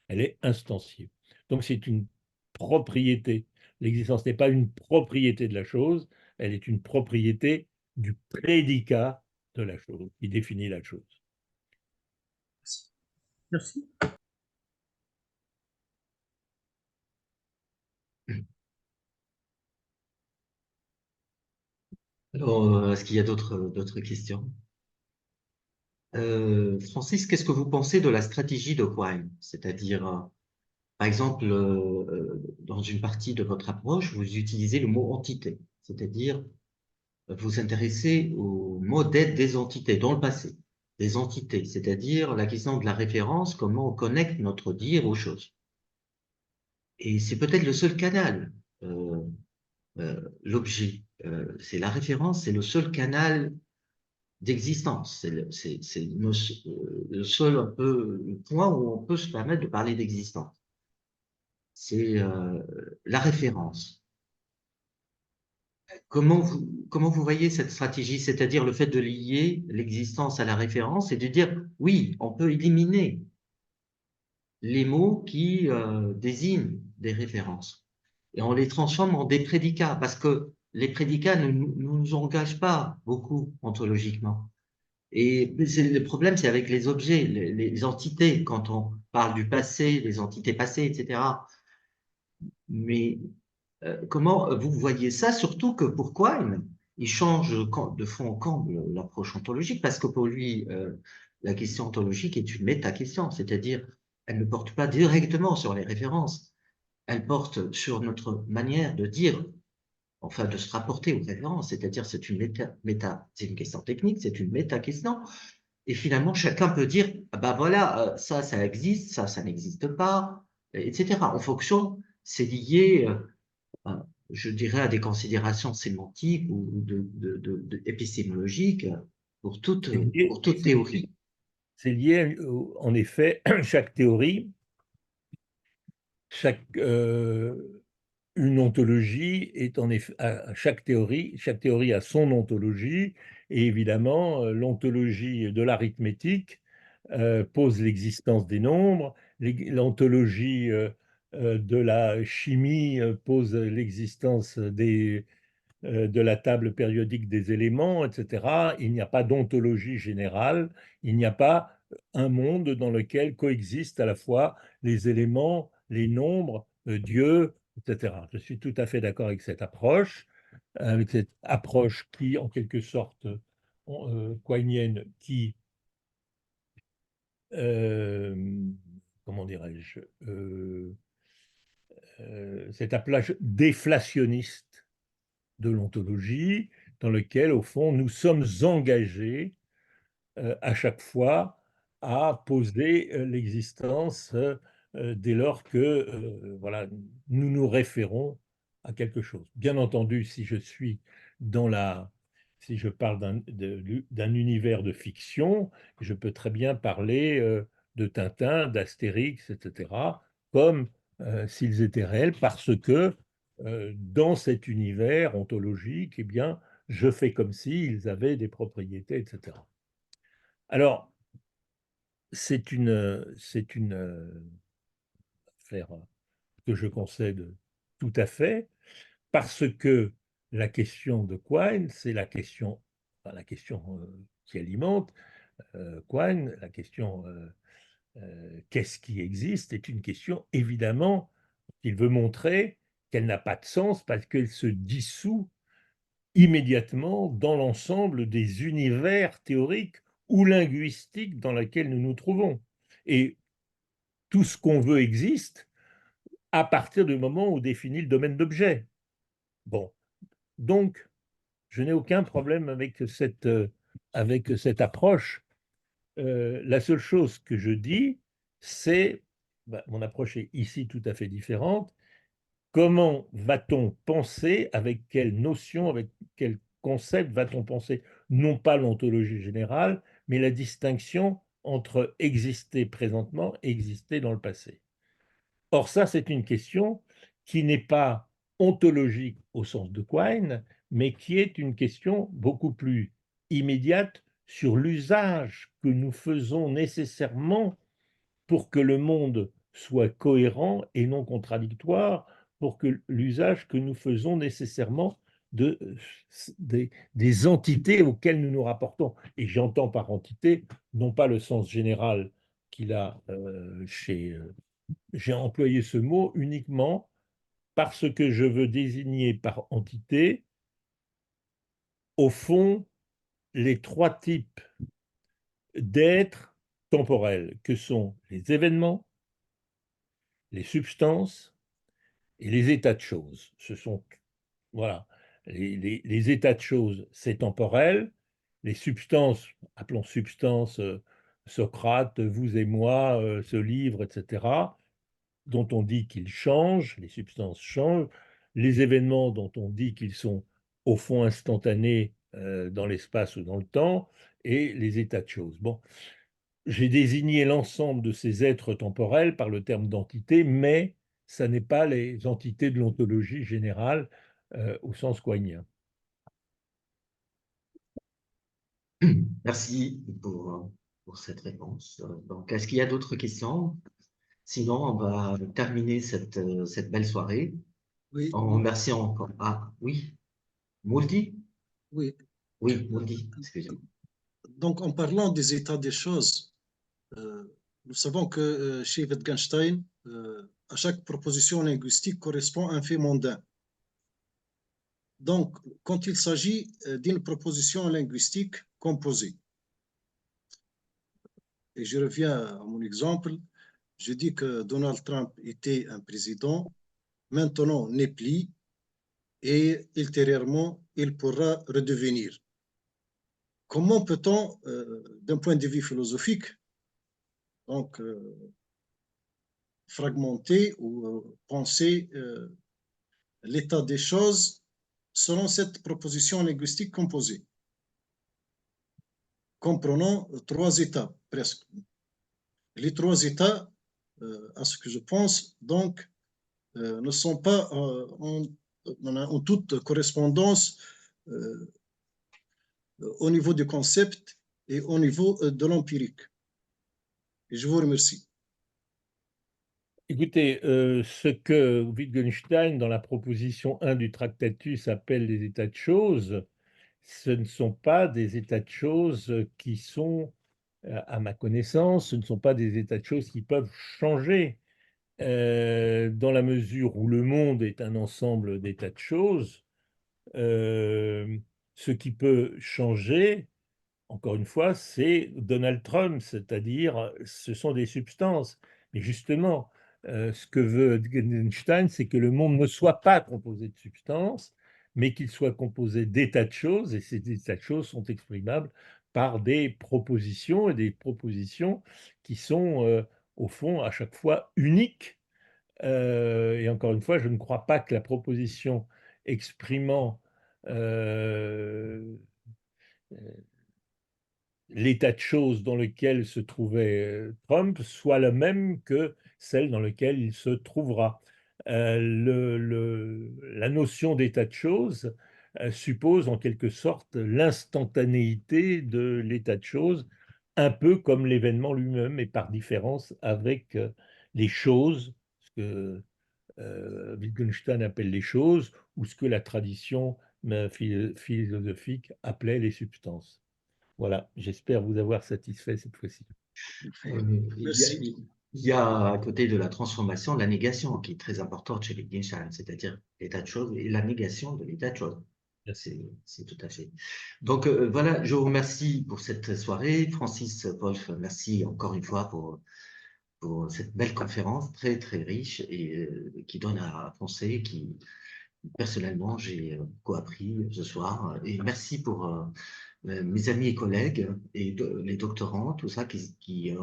Elle est instanciée. Donc c'est une propriété. L'existence n'est pas une propriété de la chose, elle est une propriété du prédicat de la chose, qui définit la chose. Merci. Alors, est-ce qu'il y a d'autres questions? Francis, qu'est-ce que vous pensez de la stratégie de Quine? C'est-à-dire, par exemple, dans une partie de votre approche, vous utilisez le mot entité, c'est-à-dire vous vous intéressez au modèle des entités dans le passé, des entités, c'est-à-dire la question de la référence, comment on connecte notre dire aux choses. Et c'est peut-être le seul canal, l'objet, c'est la référence, c'est le seul canal d'existence. C'est le seul un peu, le point où on peut se permettre de parler d'existence. C'est la référence. Comment vous voyez cette stratégie, c'est-à-dire le fait de lier l'existence à la référence et de dire, oui, on peut éliminer les mots qui désignent des références et on les transforme en des prédicats parce que les prédicats ne nous engagent pas beaucoup ontologiquement. Et le problème, c'est avec les objets, les entités, quand on parle du passé, les entités passées, etc. Mais comment vous voyez ça? Surtout que pourquoi il change de fond en comble l'approche ontologique? Parce que pour lui, la question ontologique est une méta-question, c'est-à-dire elle ne porte pas directement sur les références, elle porte sur notre manière de dire, enfin de se rapporter aux références, c'est-à-dire c'est une c'est une question technique, c'est une méta-question. Et finalement, chacun peut dire, ah ben voilà, ça existe, ça n'existe pas, etc. En fonction, c'est lié, je dirais, à des considérations sémantiques ou épistémologiques C'est lié, pour toute théorie. c'est lié, en effet, chaque théorie, une ontologie est en effet, chaque théorie a son ontologie, et évidemment, l'ontologie de l'arithmétique pose l'existence des nombres, l'ontologie de la chimie pose l'existence de la table périodique des éléments, etc. Il n'y a pas d'ontologie générale, il n'y a pas un monde dans lequel coexistent à la fois les éléments, les nombres, Dieu, etc. Je suis tout à fait d'accord avec cette approche qui, en quelque sorte, quinienne, qui, comment dirais-je, cette approche déflationniste de l'ontologie, dans lequel, au fond, nous sommes engagés à chaque fois à poser l'existence dès lors que voilà, nous nous référons à quelque chose. Bien entendu, si je parle d'un univers de fiction, je peux très bien parler de Tintin, d'Astérix, etc., comme s'ils étaient réels, parce que dans cet univers ontologique, eh bien, je fais comme s'ils avaient des propriétés, etc. Alors, c'est une affaire que je concède tout à fait, parce que la question de Quine, c'est la question qui alimente Quine, la question qu'est-ce qui existe, est une question évidemment qu'il veut montrer qu'elle n'a pas de sens parce qu'elle se dissout immédiatement dans l'ensemble des univers théoriques ou linguistiques dans lesquels nous nous trouvons. Et tout ce qu'on veut existe à partir du moment où on définit le domaine d'objet. Bon, donc, je n'ai aucun problème avec cette approche. La seule chose que je dis, c'est, mon approche est ici tout à fait différente, comment va-t-on penser, avec quelle notion, avec quel concept va-t-on penser, non pas l'ontologie générale, mais la distinction entre exister présentement et exister dans le passé. Or, ça, c'est une question qui n'est pas ontologique au sens de Quine, mais qui est une question beaucoup plus immédiate sur l'usage que nous faisons nécessairement pour que le monde soit cohérent et non contradictoire, pour que l'usage que nous faisons nécessairement des entités auxquelles nous nous rapportons. Et j'entends par entité, non pas le sens général qu'il a j'ai employé ce mot uniquement parce que je veux désigner par entité, au fond, les trois types d'êtres temporels que sont les événements, les substances et les états de choses. Ce sont, voilà, les états de choses, c'est temporel. Les substances, appelons substances Socrate, vous et moi, ce livre, etc., dont on dit qu'ils changent, les substances changent, les événements dont on dit qu'ils sont au fond instantanés dans l'espace ou dans le temps, et les états de choses. Bon, j'ai désigné l'ensemble de ces êtres temporels par le terme d'entité, mais ça n'est pas les entités de l'ontologie générale au sens quinien. Merci pour cette réponse. Donc, est-ce qu'il y a d'autres questions? Sinon, on va terminer cette belle soirée Oui, en remerciant encore. Ah, oui, Mouldi? oui. Oui, Mouldi, excusez-moi. Donc, en parlant des états des choses, nous savons que chez Wittgenstein, à chaque proposition linguistique correspond à un fait mondain. Donc, quand il s'agit d'une proposition linguistique composée, et je reviens à mon exemple, je dis que Donald Trump était un président, maintenant n'est plus, et ultérieurement, il pourra redevenir. Comment peut-on, d'un point de vue philosophique, donc fragmenter ou penser l'état des choses selon cette proposition linguistique composée? Comprenons trois états presque. Les trois états, à ce que je pense, donc, ne sont pas en toute correspondance au niveau du concept et au niveau de l'empirique. Et je vous remercie. Écoutez, ce que Wittgenstein, dans la proposition 1 du Tractatus, appelle les états de choses, ce ne sont pas des états de choses qui sont, à ma connaissance, ce ne sont pas des états de choses qui peuvent changer, dans la mesure où le monde est un ensemble d'états de choses. Ce qui peut changer, encore une fois, c'est Donald Trump, c'est-à-dire ce sont des substances. Mais justement, ce que veut Wittgenstein, c'est que le monde ne soit pas composé de substances, mais qu'il soit composé d'états de choses, et ces états de choses sont exprimables par des propositions, et des propositions qui sont, au fond, à chaque fois uniques. Et encore une fois, je ne crois pas que la proposition exprimant euh, l'état de choses dans lequel se trouvait Trump soit la même que celle dans laquelle il se trouvera. La notion d'état de choses suppose en quelque sorte l'instantanéité de l'état de choses, un peu comme l'événement lui-même, et par différence avec les choses, ce que Wittgenstein appelle les choses, ou ce que la tradition philosophique appelait les substances. Voilà, j'espère vous avoir satisfait cette fois-ci. Merci. Il y a à côté de la transformation, la négation qui est très importante chez Wittgenstein, c'est-à-dire l'état de choses et la négation de l'état de choses. C'est tout à fait. Donc voilà, je vous remercie pour cette soirée. Francis Wolf, merci encore une fois pour cette belle conférence très très riche et qui donne à penser, qui personnellement j'ai beaucoup appris ce soir. Et merci pour mes amis et collègues et les doctorants, tout ça qui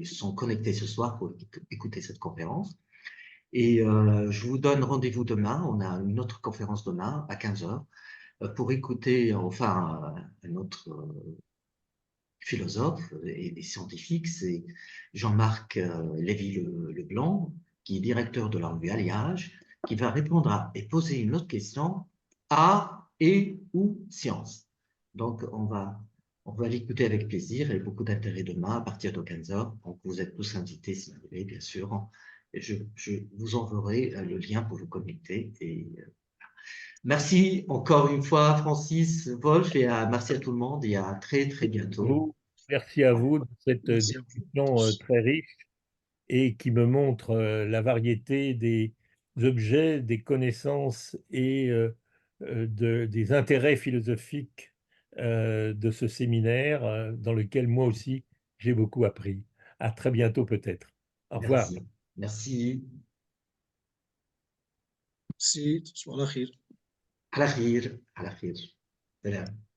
sont connectés ce soir pour écouter cette conférence. Et je vous donne rendez-vous demain. On a une autre conférence demain à 15 heures pour écouter enfin un autre philosophe et scientifique, c'est Jean-Marc Lévy-Leblanc, qui est directeur de la revue Alliage, qui va répondre et poser une autre question, art et ou science. Donc, on va l'écouter avec plaisir et beaucoup d'intérêt demain à partir de 15 heures. Donc, vous êtes tous invités, si vous voulez, bien sûr. Et je vous enverrai le lien pour vous connecter. Merci encore une fois, Francis Wolf, et merci à tout le monde et à très, très bientôt. Merci à vous de cette Merci à vous discussion tous. très riche et qui me montre la variété des objets, des connaissances et des intérêts philosophiques de ce séminaire dans lequel moi aussi j'ai beaucoup appris. À très bientôt peut-être. Au revoir. Merci. Merci. Merci. تصبحوا على خير. على خير. على خير. سلام.